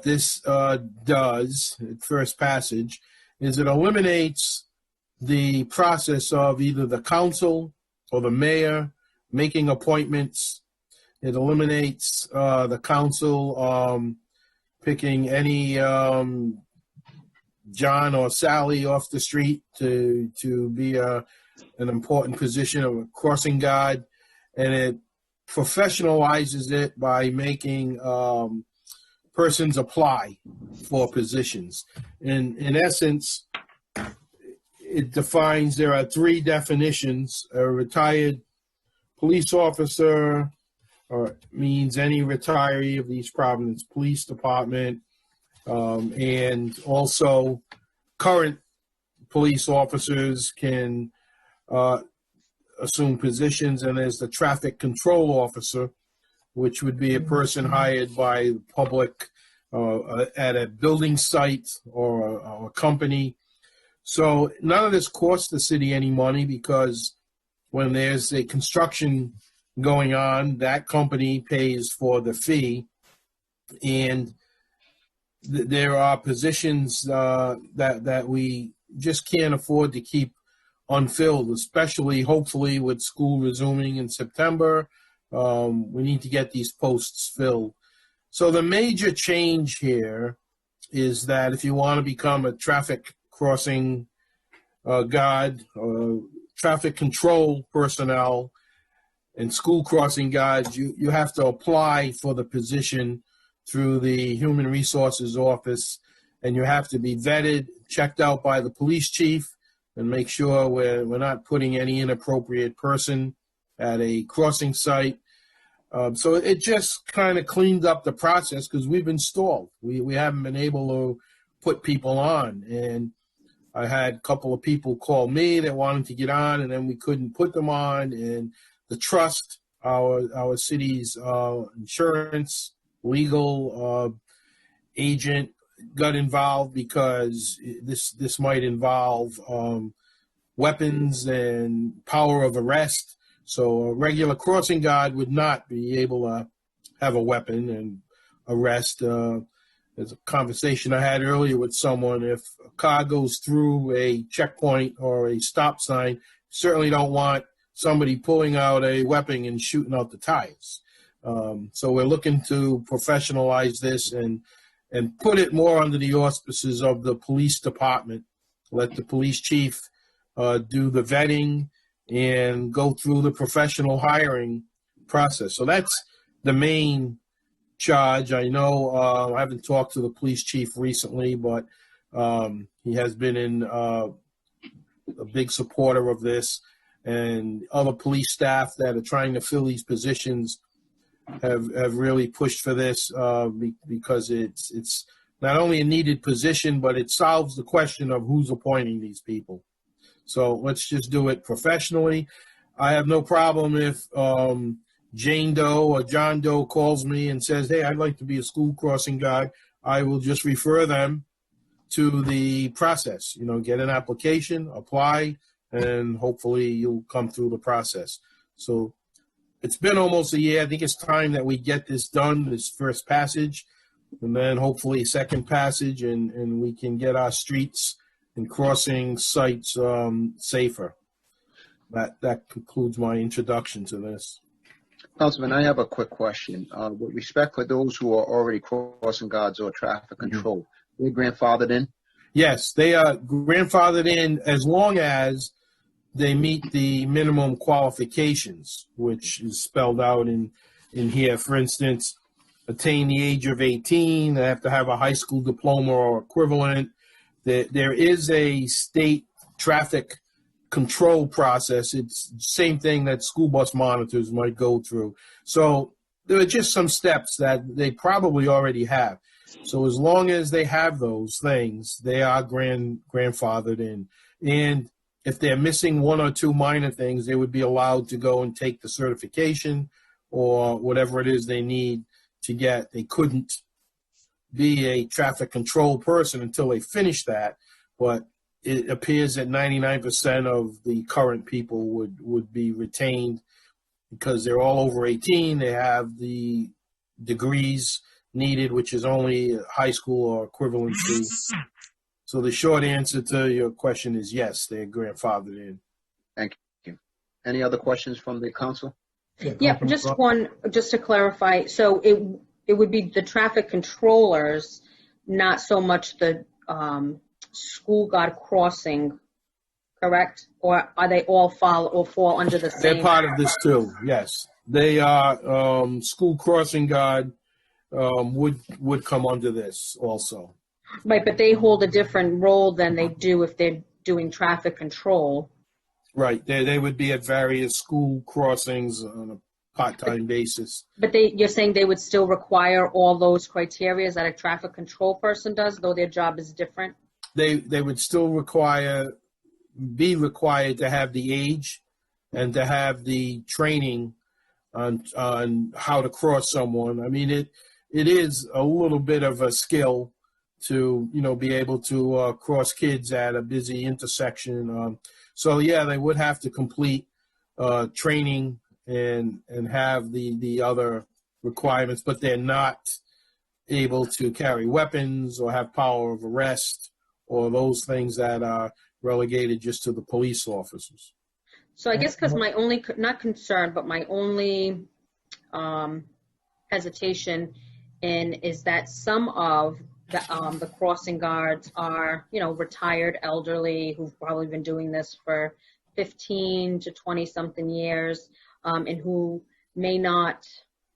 Speaker 2: this does at first passage is it eliminates the process of either the council or the mayor making appointments. It eliminates the council picking any John or Sally off the street to be an important position of a crossing guard, and it professionalizes it by making persons apply for positions. In essence, it defines, there are three definitions. A retired police officer means any retiree of the East Providence Police Department, and also current police officers can assume positions. And there's the traffic control officer, which would be a person hired by the public at a building site or a company. So none of this costs the city any money, because when there's a construction going on, that company pays for the fee. And there are positions that we just can't afford to keep unfilled, especially hopefully with school resuming in September. We need to get these posts filled. So the major change here is that if you want to become a traffic crossing guard, traffic control personnel, and school crossing guards, you have to apply for the position through the Human Resources Office, and you have to be vetted, checked out by the police chief, and make sure we're not putting any inappropriate person at a crossing site. So it just kind of cleaned up the process, because we've been stalled. We haven't been able to put people on. And I had a couple of people call me that wanted to get on, and then we couldn't put them on. And the trust, our city's insurance, legal agent got involved, because this might involve weapons and power of arrest. So a regular crossing guard would not be able to have a weapon and arrest. There's a conversation I had earlier with someone. If a car goes through a checkpoint or a stop sign, you certainly don't want somebody pulling out a weapon and shooting out the tires. So we're looking to professionalize this and put it more under the auspices of the police department. Let the police chief do the vetting and go through the professional hiring process. So that's the main charge. I know I haven't talked to the police chief recently, but he has been a big supporter of this, and other police staff that are trying to fill these positions have really pushed for this because it's not only a needed position, but it solves the question of who's appointing these people. So let's just do it professionally. I have no problem if Jane Doe or John Doe calls me and says, hey, I'd like to be a school crossing guard. I will just refer them to the process. You know, get an application, apply, and hopefully you'll come through the process. So it's been almost a year. I think it's time that we get this done, this first passage, and then hopefully second passage, and we can get our streets and crossing sites safer. That concludes my introduction to this.
Speaker 1: Councilman, I have a quick question. With respect for those who are already crossing guards or traffic control, they're grandfathered in?
Speaker 2: Yes, they are grandfathered in as long as they meet the minimum qualifications, which is spelled out in here. For instance, attain the age of 18, they have to have a high school diploma or equivalent. There is a state traffic control process. It's the same thing that school bus monitors might go through. So there are just some steps that they probably already have. So as long as they have those things, they are grandfathered in. And if they're missing one or two minor things, they would be allowed to go and take the certification or whatever it is they need to get. They couldn't be a traffic control person until they finish that, but it appears that 99% of the current people would be retained because they're all over 18. They have the degrees needed, which is only high school or equivalency. So the short answer to your question is yes, they're grandfathered in.
Speaker 1: Thank you. Any other questions from the council?
Speaker 4: Yeah, just one, just to clarify. So it would be the traffic controllers, not so much the school guard crossing, correct? Or are they all fall under the same?
Speaker 2: They're part of this too, yes. They are, school crossing guard would come under this also.
Speaker 4: Right, but they hold a different role than they do if they're doing traffic control.
Speaker 2: Right, they would be at various school crossings on a part-time basis.
Speaker 4: But you're saying they would still require all those criteria that a traffic control person does, though their job is different?
Speaker 2: They would still be required to have the age and to have the training on how to cross someone. I mean, it is a little bit of a skill to, be able to cross kids at a busy intersection. So yeah, they would have to complete training and have the other requirements, but they're not able to carry weapons or have power of arrest or those things that are relegated just to the police officers.
Speaker 4: So I guess because my only, not concern, but my only hesitation is that some of the crossing guards are, retired elderly who've probably been doing this for 15 to 20 something years, and who may not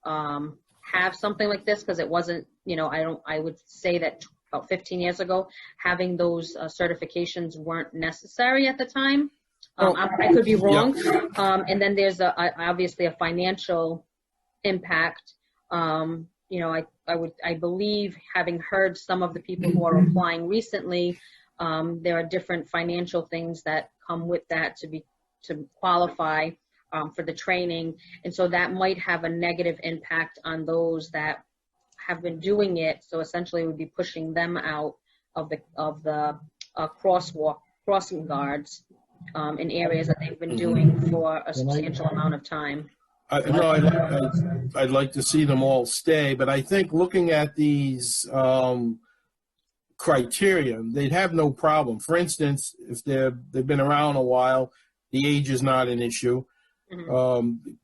Speaker 4: have something like this because it wasn't, I would say that about 15 years ago, having those certifications weren't necessary at the time. I could be wrong. Yeah. And then there's obviously a financial impact. I believe, having heard some of the people who are applying recently, there are different financial things that come with that to qualify for the training, and so that might have a negative impact on those that have been doing it. So essentially, it would be pushing them out of the crossing guards in areas that they've been doing for a substantial amount of time.
Speaker 2: I'd like to see them all stay, but I think looking at these criteria, they'd have no problem. For instance, if they've been around a while, the age is not an issue.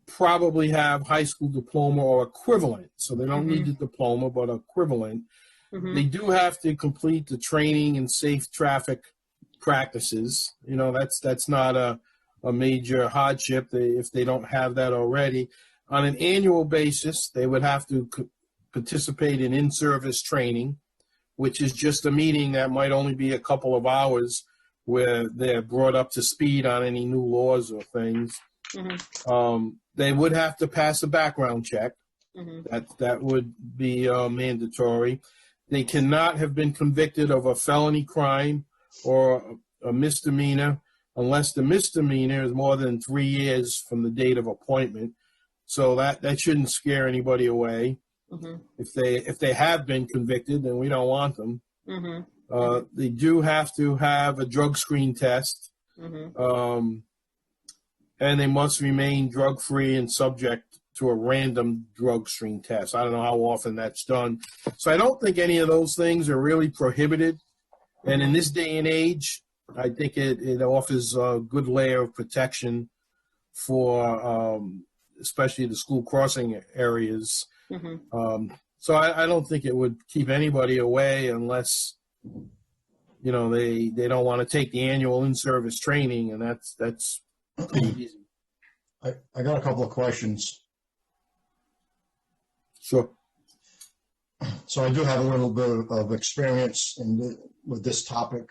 Speaker 2: Probably have high school diploma or equivalent, so they don't need the diploma, but equivalent. They do have to complete the training in safe traffic practices. You know, that's not a major hardship if they don't have that already. On an annual basis, they would have to participate in in-service training, which is just a meeting that might only be a couple of hours where they're brought up to speed on any new laws or things. They would have to pass a background check. That would be mandatory. They cannot have been convicted of a felony crime or a misdemeanor unless the misdemeanor is more than 3 years from the date of appointment. So that shouldn't scare anybody away. If they have been convicted, then we don't want them. They do have to have a drug screen test. And they must remain drug-free and subject to a random drug screen test. I don't know how often that's done. So I don't think any of those things are really prohibited. And in this day and age, I think it offers a good layer of protection for especially the school crossing areas. So I don't think it would keep anybody away unless, you know, they don't want to take the annual in-service training, and that's pretty easy.
Speaker 10: I got a couple of questions.
Speaker 2: Sure.
Speaker 10: So I do have a little bit of experience with this topic.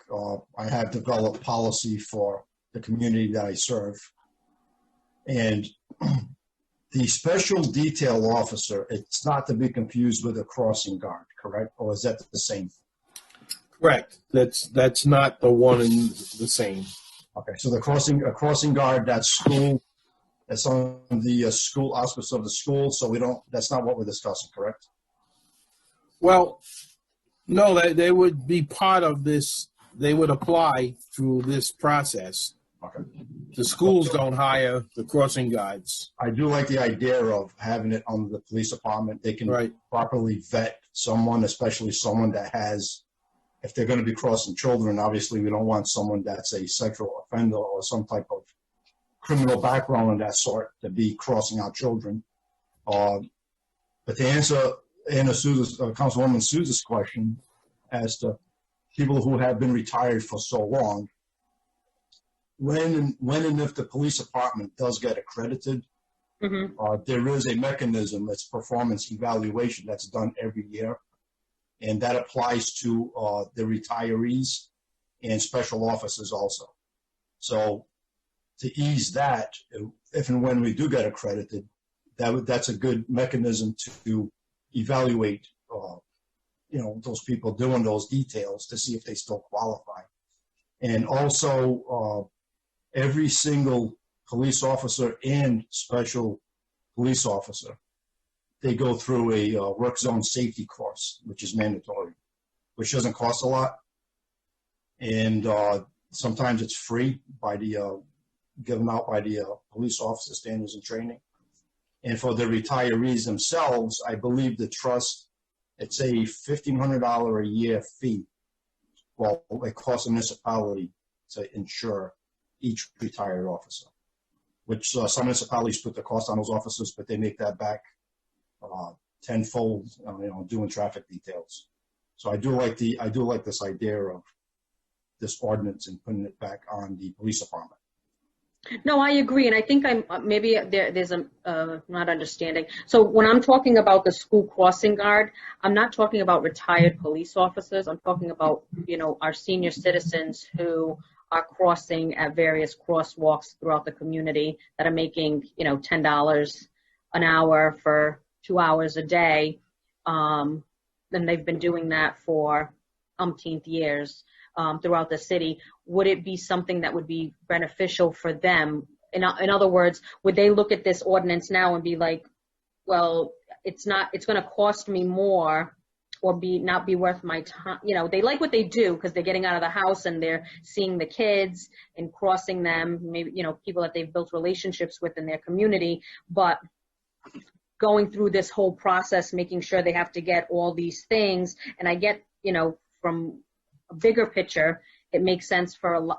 Speaker 10: I have developed policy for the community that I serve. And the special detail officer, it's not to be confused with a crossing guard, correct? Or is that the same?
Speaker 2: Correct. That's not the one and the same.
Speaker 10: Okay, so a crossing guard, that's school, that's on the school auspice of the school, so that's not what we're discussing, correct?
Speaker 2: Well, no, they would be part of this. They would apply through this process.
Speaker 10: Okay.
Speaker 2: The schools don't hire the crossing guards.
Speaker 10: I do like the idea of having it under the police department. They can properly vet someone, especially someone that has, if they're going to be crossing children, obviously we don't want someone that's a sexual offender or some type of criminal background of that sort to be crossing out children. But to answer Councilwoman Souza's question as to people who have been retired for so long, when and if the police department does get accredited, there is a mechanism, it's performance evaluation that's done every year. And that applies to the retirees and special officers also. So to ease that, if and when we do get accredited, that's a good mechanism to evaluate, those people doing those details to see if they still qualify. And also, every single police officer and special police officer, they go through a work zone safety course, which is mandatory, which doesn't cost a lot. And sometimes it's free by given out by the police officer standards and training. And for the retirees themselves, I believe the trust, it's a $1,500 a year fee. Well, it costs a municipality to insure each retired officer, which some municipalities put the cost on those officers, but they make that back tenfold, doing traffic details. So I do like this idea of this ordinance and putting it back on the police department.
Speaker 4: No, I agree, and I think there's a not understanding. So when I'm talking about the school crossing guard, I'm not talking about retired police officers. I'm talking about our senior citizens who are crossing at various crosswalks throughout the community that are making $10 an hour for 2 hours a day. And they've been doing that for umpteenth years throughout the city. Would it be something that would be beneficial for them? In other words, would they look at this ordinance now and be like, well, it's going to cost me more or not be worth my time? They like what they do because they're getting out of the house and they're seeing the kids and crossing them, maybe, people that they've built relationships with in their community. But going through this whole process, making sure they have to get all these things. And I get, from a bigger picture, it makes sense for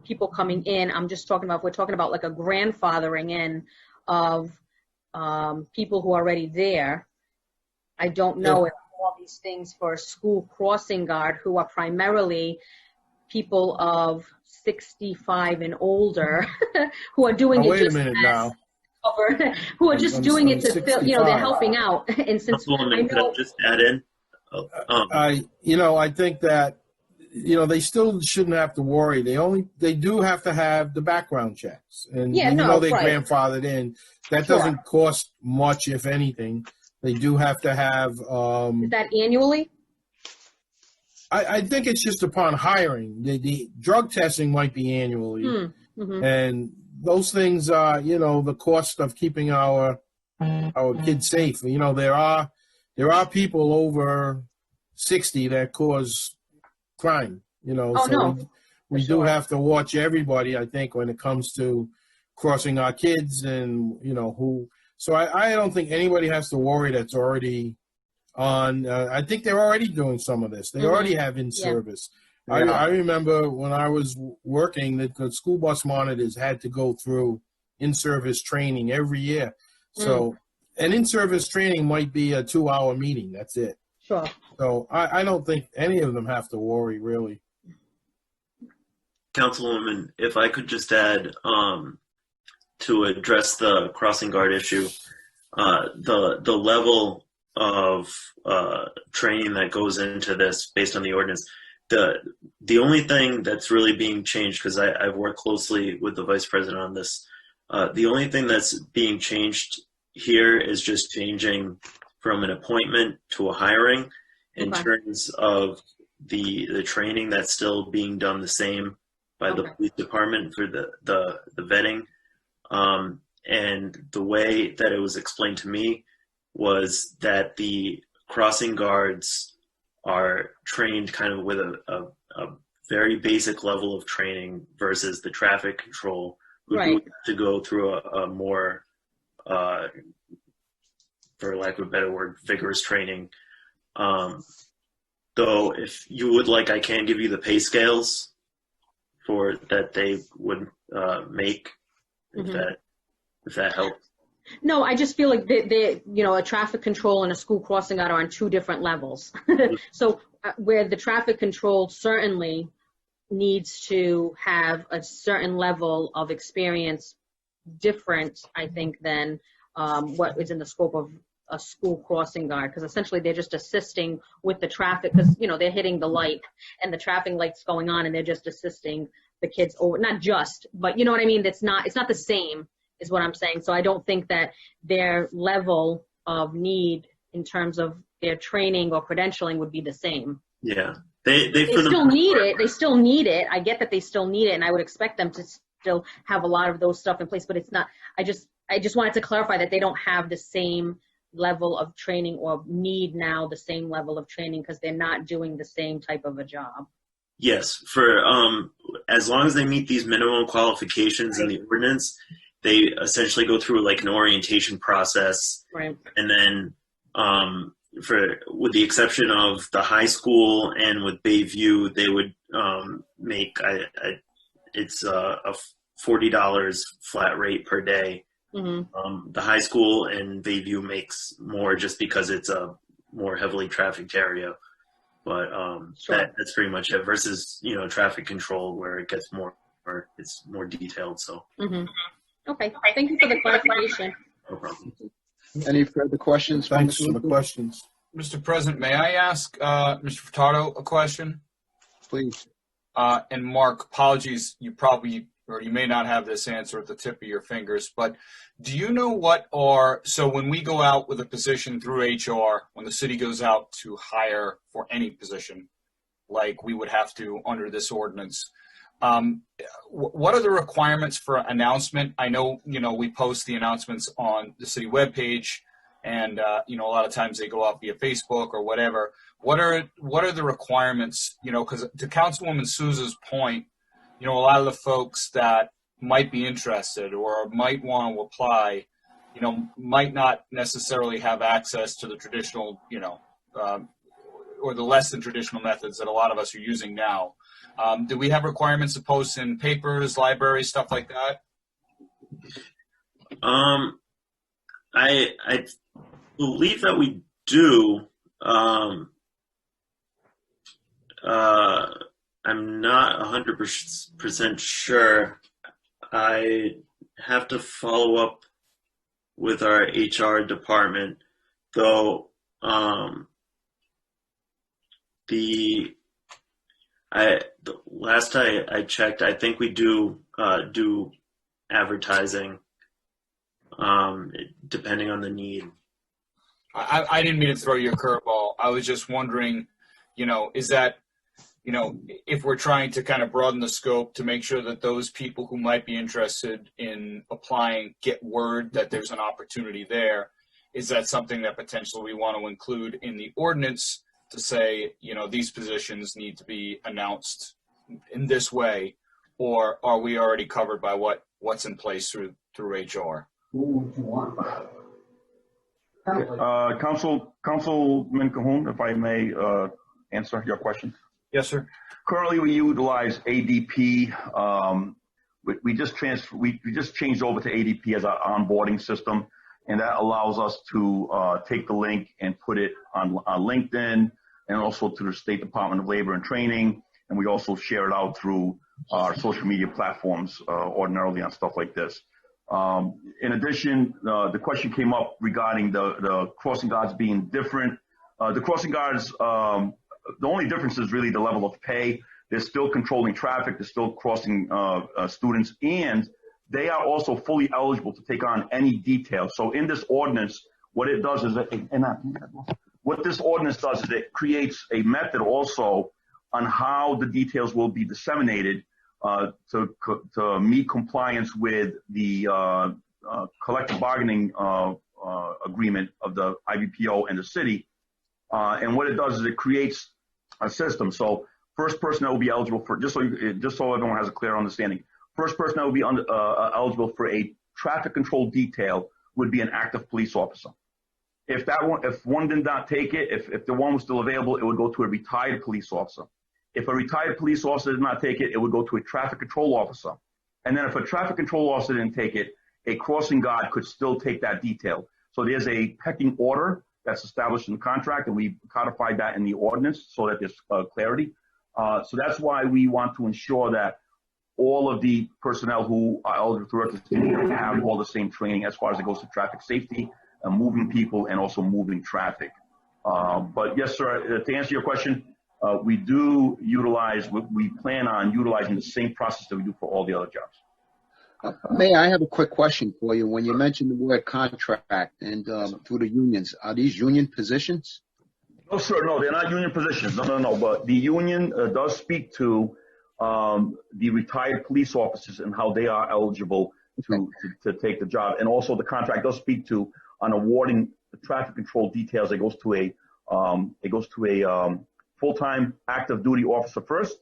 Speaker 4: people coming in. I'm just talking about, if we're talking about like a grandfathering in of people who are already there. I don't know if all these things for a school crossing guard who are primarily people of 65 and older who are doing it
Speaker 2: Wait a
Speaker 4: just
Speaker 2: minute now.
Speaker 4: who are just doing it to fill,
Speaker 2: 65.
Speaker 4: they're helping out. And since
Speaker 13: Councilwoman, could I just add in?
Speaker 2: I think that, they still shouldn't have to worry. They do have to have the background checks. And
Speaker 4: Yeah,
Speaker 2: even
Speaker 4: no,
Speaker 2: though they
Speaker 4: right.
Speaker 2: grandfathered in, that
Speaker 4: Sure.
Speaker 2: doesn't cost much, if anything. They do have to have,
Speaker 4: is that annually?
Speaker 2: I think it's just upon hiring. The drug testing might be annually.
Speaker 4: Mm-hmm.
Speaker 2: And those things are, the cost of keeping our kids safe. There are people over 60 that cause crime.
Speaker 4: Oh,
Speaker 2: so
Speaker 4: no.
Speaker 2: we
Speaker 4: For
Speaker 2: do
Speaker 4: sure.
Speaker 2: have to watch everybody, I think, when it comes to crossing our kids and who. So I don't think anybody has to worry that's already on. I think they're already doing some of this. They
Speaker 4: Mhm.
Speaker 2: already have in
Speaker 4: Yeah.
Speaker 2: service.
Speaker 1: Yeah.
Speaker 2: I remember when I was working that the school bus monitors had to go through in-service training every year. So an in-service training might be a 2-hour meeting. That's it.
Speaker 4: Sure.
Speaker 2: So I don't think any of them have to worry, really.
Speaker 13: Councilwoman, if I could just add, to address the crossing guard issue, the level of training that goes into this based on the ordinance, the only thing that's really being changed, because I've worked closely with the vice president on this, the only thing that's being changed here is just changing from an appointment to a hiring. In
Speaker 4: Okay.
Speaker 13: terms of the training, that's still being done the same by the
Speaker 4: Okay.
Speaker 13: police department for the vetting. And the way that it was explained to me was that the crossing guards are trained kind of with a very basic level of training versus the traffic control, who
Speaker 4: Right.
Speaker 13: do have to go through a more, for lack of a better word, vigorous training. Though if you would like, I can give you the pay scales for that they would make, if that helps.
Speaker 4: No, I just feel like a traffic control and a school crossing guard are on two different levels. So where the traffic control certainly needs to have a certain level of experience different, I think, than what is in the scope of a school crossing guard, because essentially they're just assisting with the traffic, because they're hitting the light and the traffic light's going on and they're just assisting the kids over, not just, but you know what I mean? It's not the same is what I'm saying. So I don't think that their level of need in terms of their training or credentialing would be the same.
Speaker 13: Yeah, they
Speaker 4: still need it. They still need it. I get that they still need it, and I would expect them to still have a lot of those stuff in place. But it's not. I just wanted to clarify that they don't have the same level of training or need now the same level of training because they're not doing the same type of a job.
Speaker 13: Yes, for as long as they meet these minimum qualifications in the ordinance, they essentially go through like an orientation process,
Speaker 4: Right.
Speaker 13: and then with the exception of the high school and with Bayview, they would make it's a $40 flat rate per day.
Speaker 4: Mm-hmm.
Speaker 13: The high school and Bayview makes more just because it's a more heavily trafficked area. But
Speaker 4: Sure.
Speaker 13: that's pretty much it. Versus traffic control where it gets it's more detailed. So
Speaker 4: Mm-hmm. Okay. Thank you for the clarification.
Speaker 13: no problem.
Speaker 1: Any further questions? from
Speaker 2: Thanks
Speaker 1: the
Speaker 2: for the
Speaker 1: group?
Speaker 2: questions.
Speaker 5: Mr. President, may I ask Mr. Furtado a question?
Speaker 1: Please.
Speaker 5: And Mark, apologies, you probably, or you may not have this answer at the tip of your fingers, but do you know so when we go out with a position through HR, when the city goes out to hire for any position, like we would have to under this ordinance, what are the requirements for announcement? I know, we post the announcements on the city webpage, and a lot of times they go out via Facebook or whatever. What are the requirements? Because to Councilwoman Souza's point, a lot of the folks that might be interested or might want to apply, might not necessarily have access to the traditional, or the less than traditional methods that a lot of us are using now. Do we have requirements to post in papers, libraries, stuff like that?
Speaker 13: I believe that we do. I'm not 100% sure. I have to follow up with our HR department, though. The last I checked, I think we do advertising, depending on the need.
Speaker 5: I didn't mean to throw you a curveball. I was just wondering, is that, if we're trying to kind of broaden the scope to make sure that those people who might be interested in applying get word that there's an opportunity there, is that something that potentially we want to include in the ordinance to say, these positions need to be announced in this way, or are we already covered by what's in place through HR?
Speaker 8: Councilman Cahoon, if I may answer your question.
Speaker 5: Yes, sir.
Speaker 8: Currently, we utilize ADP. We just changed over to ADP as our onboarding system, and that allows us to take the link and put it on LinkedIn and also to the State Department of Labor and Training, and we also share it out through our social media platforms ordinarily on stuff like this. In addition, the question came up regarding the crossing guards being different. The crossing guards, the only difference is really the level of pay. They're still controlling traffic. They're still crossing students, and they are also fully eligible to take on any detail. So in this ordinance, what it does is it creates a method also on how the details will be disseminated to meet compliance with the collective bargaining agreement of the IBPO and the city. And what it does is it creates a system. So first person that will be eligible for, just so everyone has a clear understanding, first person that will be eligible for a traffic control detail would be an active police officer. If one did not take it, if the one was still available, it would go to a retired police officer. If a retired police officer did not take it, it would go to a traffic control officer. And then if a traffic control officer didn't take it, a crossing guard could still take that detail. So there's a pecking order that's established in the contract, and we codified that in the ordinance so that there's clarity. So that's why we want to ensure that all of the personnel who are eligible to work this have all the same training as far as it goes to traffic safety, moving people, and also moving traffic. But yes, sir, to answer your question, we plan on utilizing the same process that we do for all the other jobs.
Speaker 1: Mayor, I have a quick question for you. When you mentioned the word contract and through the unions, are these union positions?
Speaker 8: No, sir. No, they're not union positions. No. But the union does speak to the retired police officers and how they are eligible to take the job. And also the contract does speak to on awarding the traffic control details. It goes to a full-time active duty officer first,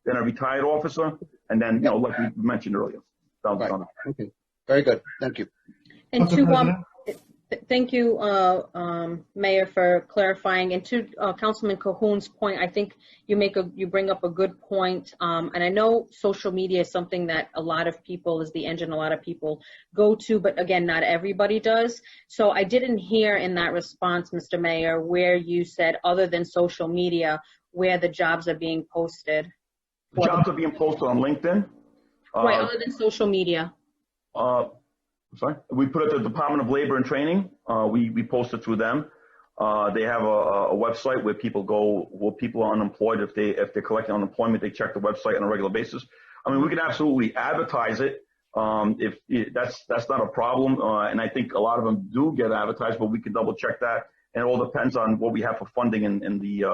Speaker 8: then a retired officer, and then, like we mentioned earlier.
Speaker 1: Right. Okay. Very good. Thank you.
Speaker 4: And thank you, Mayor, for clarifying. And to Councilman Cahoon's point, I think you bring up a good point. And I know social media is something that a lot of people is the engine a lot of people go to, but again, not everybody does. So I didn't hear in that response, Mr. Mayor, where you said other than social media, where the jobs are being posted.
Speaker 8: The jobs are being posted on LinkedIn.
Speaker 4: Right, other than social media.
Speaker 8: Sorry, we put it at the Department of Labor and Training. We post it through them. They have a website where people go, where people are unemployed. If they're collecting unemployment, they check the website on a regular basis. I mean, we can absolutely advertise it. That's not a problem. And I think a lot of them do get advertised, but we can double check that. And it all depends on what we have for funding in the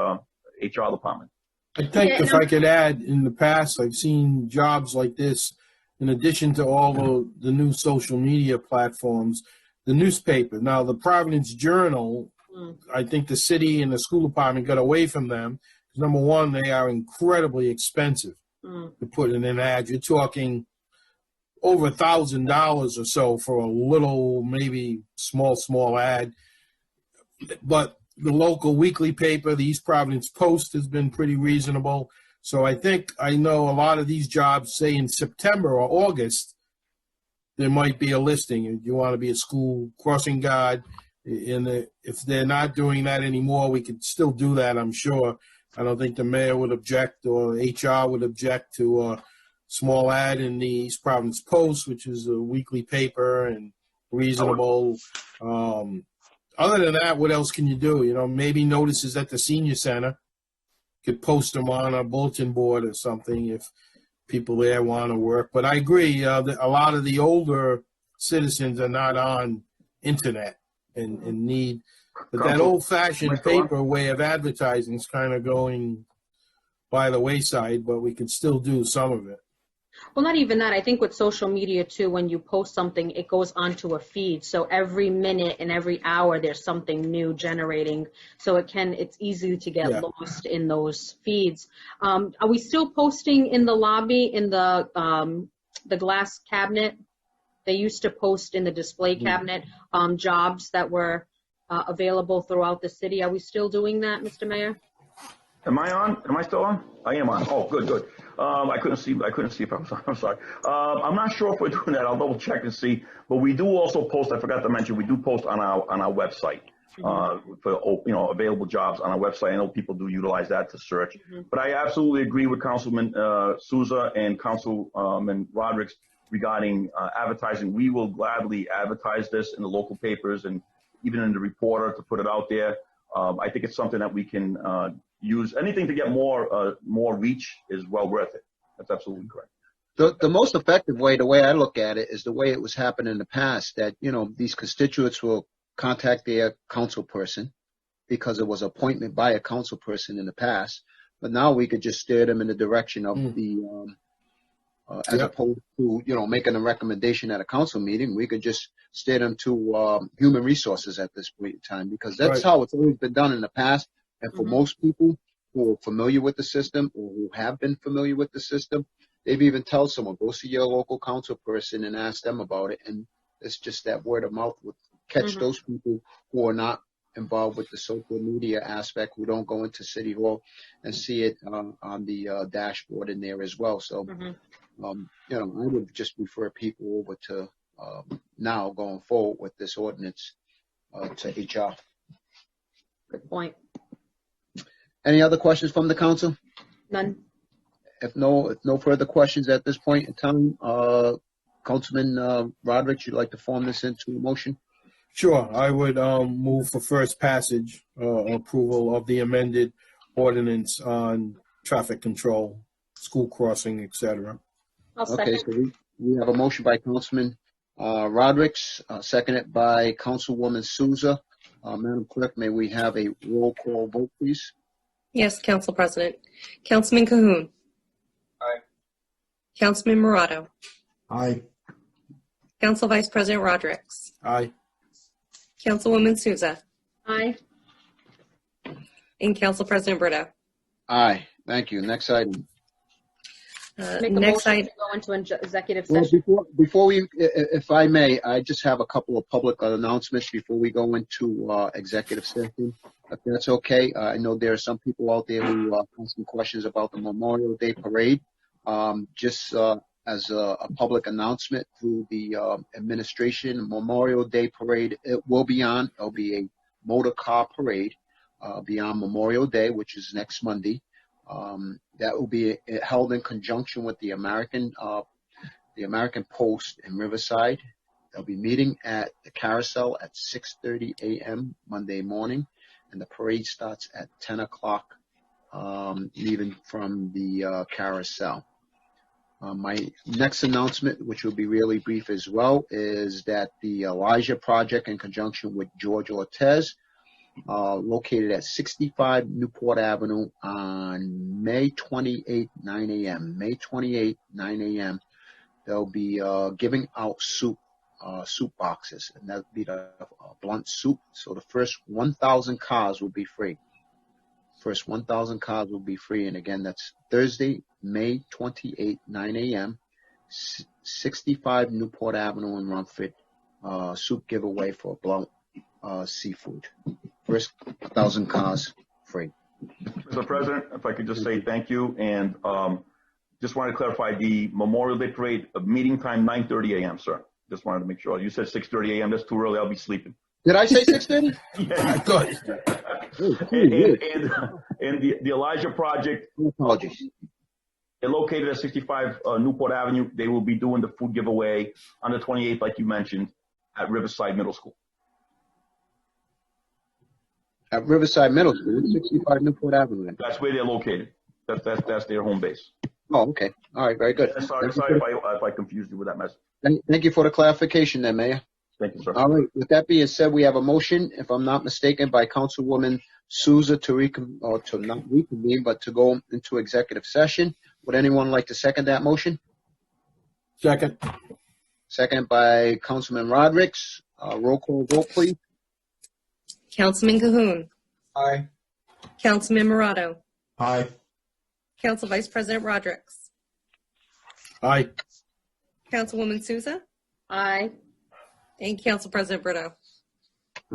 Speaker 8: HR department.
Speaker 2: I think if I could add, in the past, I've seen jobs like this, in addition to all the new social media platforms, the newspaper. Now, the Providence Journal, I think the city and the school department got away from them. Number one, they are incredibly expensive to put in an ad. You're talking over $1,000 or so for a little, maybe small ad. But the local weekly paper, the East Providence Post, has been pretty reasonable. So I know a lot of these jobs, say in September or August, there might be a listing. If you want to be a school crossing guard, if they're not doing that anymore, we could still do that, I'm sure. I don't think the mayor would object or HR would object to a small ad in the East Providence Post, which is a weekly paper and reasonable. Other than that, what else can you do? You know, maybe notices at the senior center. Could post them on a bulletin board or something if people there want to work. But I agree, a lot of the older citizens are not on internet and need. But that old-fashioned paper way of advertising is kind of going by the wayside, but we could still do some of it.
Speaker 4: Well, not even that. I think with social media, too, when you post something, it goes onto a feed. So every minute and every hour, there's something new generating. So it's easy to get lost in those feeds. Are we still posting in the lobby, in the glass cabinet? They used to post in the display cabinet jobs that were available throughout the city. Are we still doing that, Mr. Mayor?
Speaker 8: Am I on? Am I still on? I am on. Oh, good. I couldn't see if I was on. I'm sorry. I'm not sure if we're doing that. I'll double check and see. But we do also post. I forgot to mention. We do post on our website for available jobs on our website. I know people do utilize that to search. But I absolutely agree with Councilman Souza and Councilman Rodrigues regarding advertising. We will gladly advertise this in the local papers and even in the Reporter to put it out there. I think it's something that we can use. Anything to get more reach is well worth it. That's absolutely correct.
Speaker 1: The most effective way, the way I look at it, is the way it was happening in the past, that, these constituents will contact their council person because it was appointment by a council person in the past. But now we could just steer them in the direction of as opposed to, making a recommendation at a council meeting. We could just steer them to human resources at this point in time, because that's how it's always been done in the past. And for most people who are familiar with the system or who have been familiar with the system, they've even tell someone, go see your local council person and ask them about it. And it's just that word of mouth would catch those people who are not involved with the social media aspect, who don't go into City Hall and see it on the dashboard in there as well. So, I would just refer people over to now going forward with this ordinance to HR.
Speaker 4: Good point.
Speaker 1: Any other questions from the council?
Speaker 4: None.
Speaker 1: If no further questions at this point in time, Councilman Rodrigues, you'd like to form this into a motion?
Speaker 2: Sure. I would move for first passage, approval of the amended ordinance on traffic control, school crossing, etc.
Speaker 1: Okay, so we have a motion by Councilman Rodrigues, seconded by Councilwoman Souza. Madam Clerk, may we have a roll call vote, please?
Speaker 3: Yes, Council President. Councilman Cahoon.
Speaker 5: Aye.
Speaker 3: Councilman Murato.
Speaker 10: Aye.
Speaker 3: Council Vice President Rodrigues.
Speaker 2: Aye.
Speaker 3: Councilwoman Souza.
Speaker 4: Aye.
Speaker 3: And Council President Brito.
Speaker 1: Aye. Thank you. Next item.
Speaker 4: Make a
Speaker 3: Next
Speaker 4: motion
Speaker 3: item.
Speaker 4: to go into executive
Speaker 1: Well,
Speaker 4: session.
Speaker 1: before we, if I may, I just have a couple of public announcements before we go into executive session, if that's okay. I know there are some people out there who have some questions about the Memorial Day Parade. Just as a public announcement through the administration, Memorial Day Parade, it will be on. It'll be a motor car parade beyond Memorial Day, which is next Monday. That will be held in conjunction with the American Post in Riverside. They'll be meeting at the Carousel at 6:30 a.m. Monday morning, and the parade starts at 10 o'clock, leaving from the Carousel. My next announcement, which will be really brief as well, is that the Elijah Project, in conjunction with George Ortez, located at 65 Newport Avenue on May 28, 9 a.m. May 28, 9 a.m. They'll be giving out soup boxes, and that'll be the blunt soup. So the first 1,000 cars will be free. First 1,000 cars will be free, and again, that's Thursday, May 28, 9 a.m. 65 Newport Avenue in Rumford, soup giveaway for Blount Seafood. First 1,000 cars free.
Speaker 8: Mr. President, if I could just say thank you, and just wanted to clarify the Memorial Day Parade meeting time 9:30 a.m., sir. Just wanted to make sure. You said 6:30 a.m. That's too early. I'll be sleeping.
Speaker 1: Did I say 6:30?
Speaker 8: Yeah,
Speaker 2: Good.
Speaker 8: And the Elijah Project,
Speaker 1: Apologies.
Speaker 8: they're located at 65 Newport Avenue. They will be doing the food giveaway on the 28th, like you mentioned, at Riverside Middle School.
Speaker 1: At Riverside Middle School, 65 Newport Avenue.
Speaker 8: That's where they're located. That's their home base.
Speaker 1: Oh, okay. All right, very good.
Speaker 8: Sorry if I confused you with that message.
Speaker 1: Thank you for the clarification there, Mayor.
Speaker 8: Thank you, sir.
Speaker 1: All right. With that being said, we have a motion, if I'm not mistaken, by Councilwoman Souza to not reconvene, but to go into executive session. Would anyone like to second that motion?
Speaker 2: Second.
Speaker 1: Second by Councilman Rodrick. Roll call vote, please.
Speaker 3: Councilman Cahoon.
Speaker 2: Aye.
Speaker 3: Councilman Morato.
Speaker 10: Aye.
Speaker 3: Council Vice President Rodrick.
Speaker 2: Aye.
Speaker 3: Councilwoman Souza.
Speaker 4: Aye.
Speaker 3: And Council President Brito.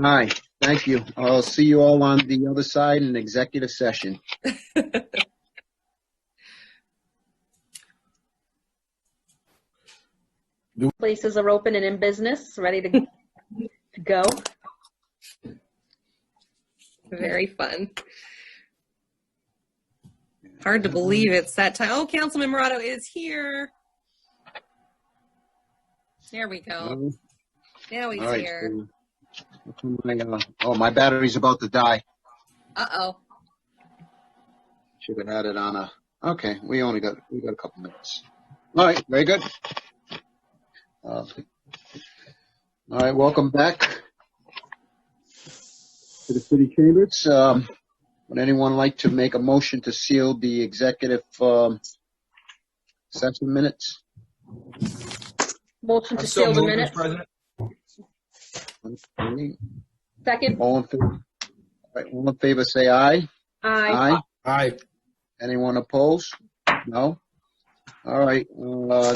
Speaker 1: Aye. Thank you. I'll see you all on the other side in executive session.
Speaker 4: Places are open and in business, ready to go.
Speaker 3: Very fun. Hard to believe it's that time. Oh, Councilman Morato is here. There we go. Now he's
Speaker 1: All right,
Speaker 3: here.
Speaker 1: so, my battery's about to die.
Speaker 3: Uh-oh.
Speaker 1: Should have had it on a. Okay, we got a couple minutes. All right, very good. All right, welcome back to the city chambers. Would anyone like to make a motion to seal the executive session minutes?
Speaker 4: Motion to
Speaker 5: So
Speaker 4: seal the
Speaker 5: moved, Mr.
Speaker 4: minutes.
Speaker 5: President.
Speaker 4: Second.
Speaker 1: All in favor? All in favor, say aye.
Speaker 4: Aye.
Speaker 2: Aye.
Speaker 1: Anyone opposed? No. All right.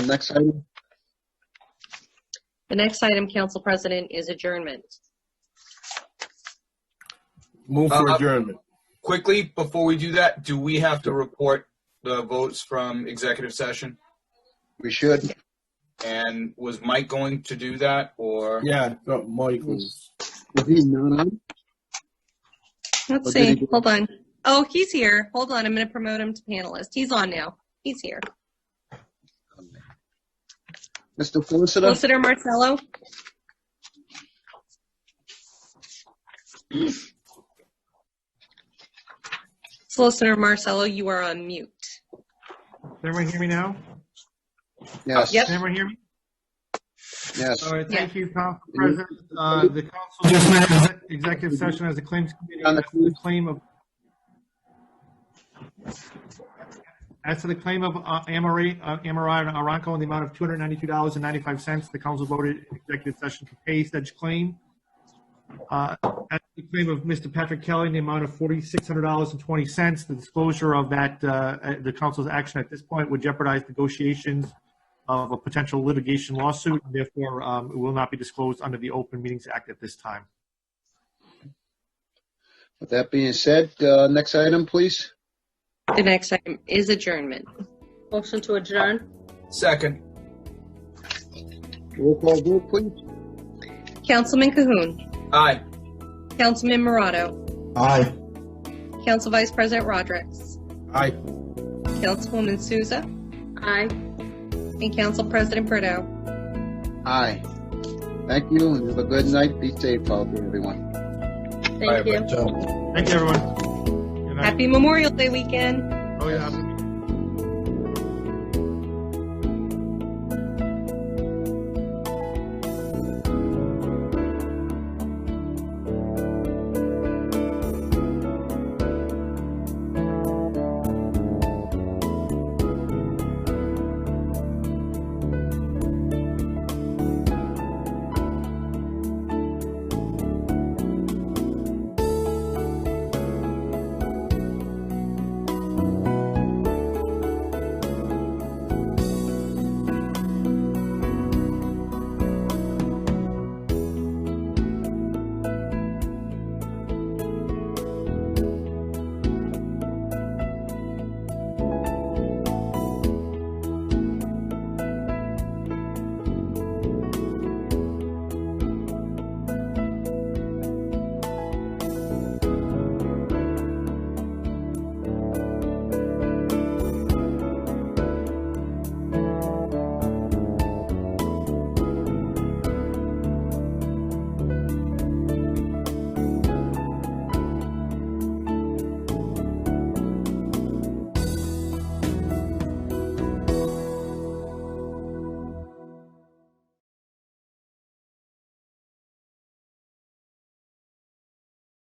Speaker 1: Next item.
Speaker 3: The next item, Council President, is adjournment.
Speaker 2: Move for adjournment.
Speaker 5: Quickly, before we do that, do we have to report the votes from executive session?
Speaker 1: We should.
Speaker 5: And was Mike going to do that, or?
Speaker 2: Yeah, Mike was.
Speaker 1: Is he not on?
Speaker 3: Let's
Speaker 1: Or did he
Speaker 3: see.
Speaker 1: do-
Speaker 3: Hold on. Oh, he's here. Hold on. I'm going to promote him to panelist. He's on now. He's here.
Speaker 1: Mr. Solicitor?
Speaker 3: Solicitor Marcello. Solicitor Marcello, you are on mute.
Speaker 6: Does everyone hear me now?
Speaker 1: Yes.
Speaker 3: Yep.
Speaker 6: Does everyone hear me?
Speaker 1: Yes.
Speaker 6: All right, thank you, Council President. The council just met in executive session as a claims committee
Speaker 1: On the
Speaker 6: as to the claim of Amarai Aranco in the amount of $292.95. The council voted in executive session to pay such claim. As to the claim of Mr. Patrick Kelly in the amount of $4,600.20. The disclosure of that, the council's action at this point would jeopardize negotiations of a potential litigation lawsuit, and therefore it will not be disclosed under the Open Meetings Act at this time.
Speaker 1: With that being said, next item, please.
Speaker 3: The next item is adjournment.
Speaker 4: Motion to adjourn.
Speaker 5: Second.
Speaker 1: Roll call vote, please.
Speaker 3: Councilman Cahoon.
Speaker 5: Aye.
Speaker 3: Councilman Morato.
Speaker 10: Aye.
Speaker 3: Council Vice President Rodrick.
Speaker 2: Aye.
Speaker 3: Councilwoman Souza.
Speaker 4: Aye.
Speaker 3: And Council President Brito.
Speaker 1: Aye. Thank you, and have a good night. Be safe out there, everyone.
Speaker 4: Thank you.
Speaker 10: So,
Speaker 6: Thank you, everyone. Good night.
Speaker 3: Happy Memorial Day weekend.
Speaker 6: Oh, yeah.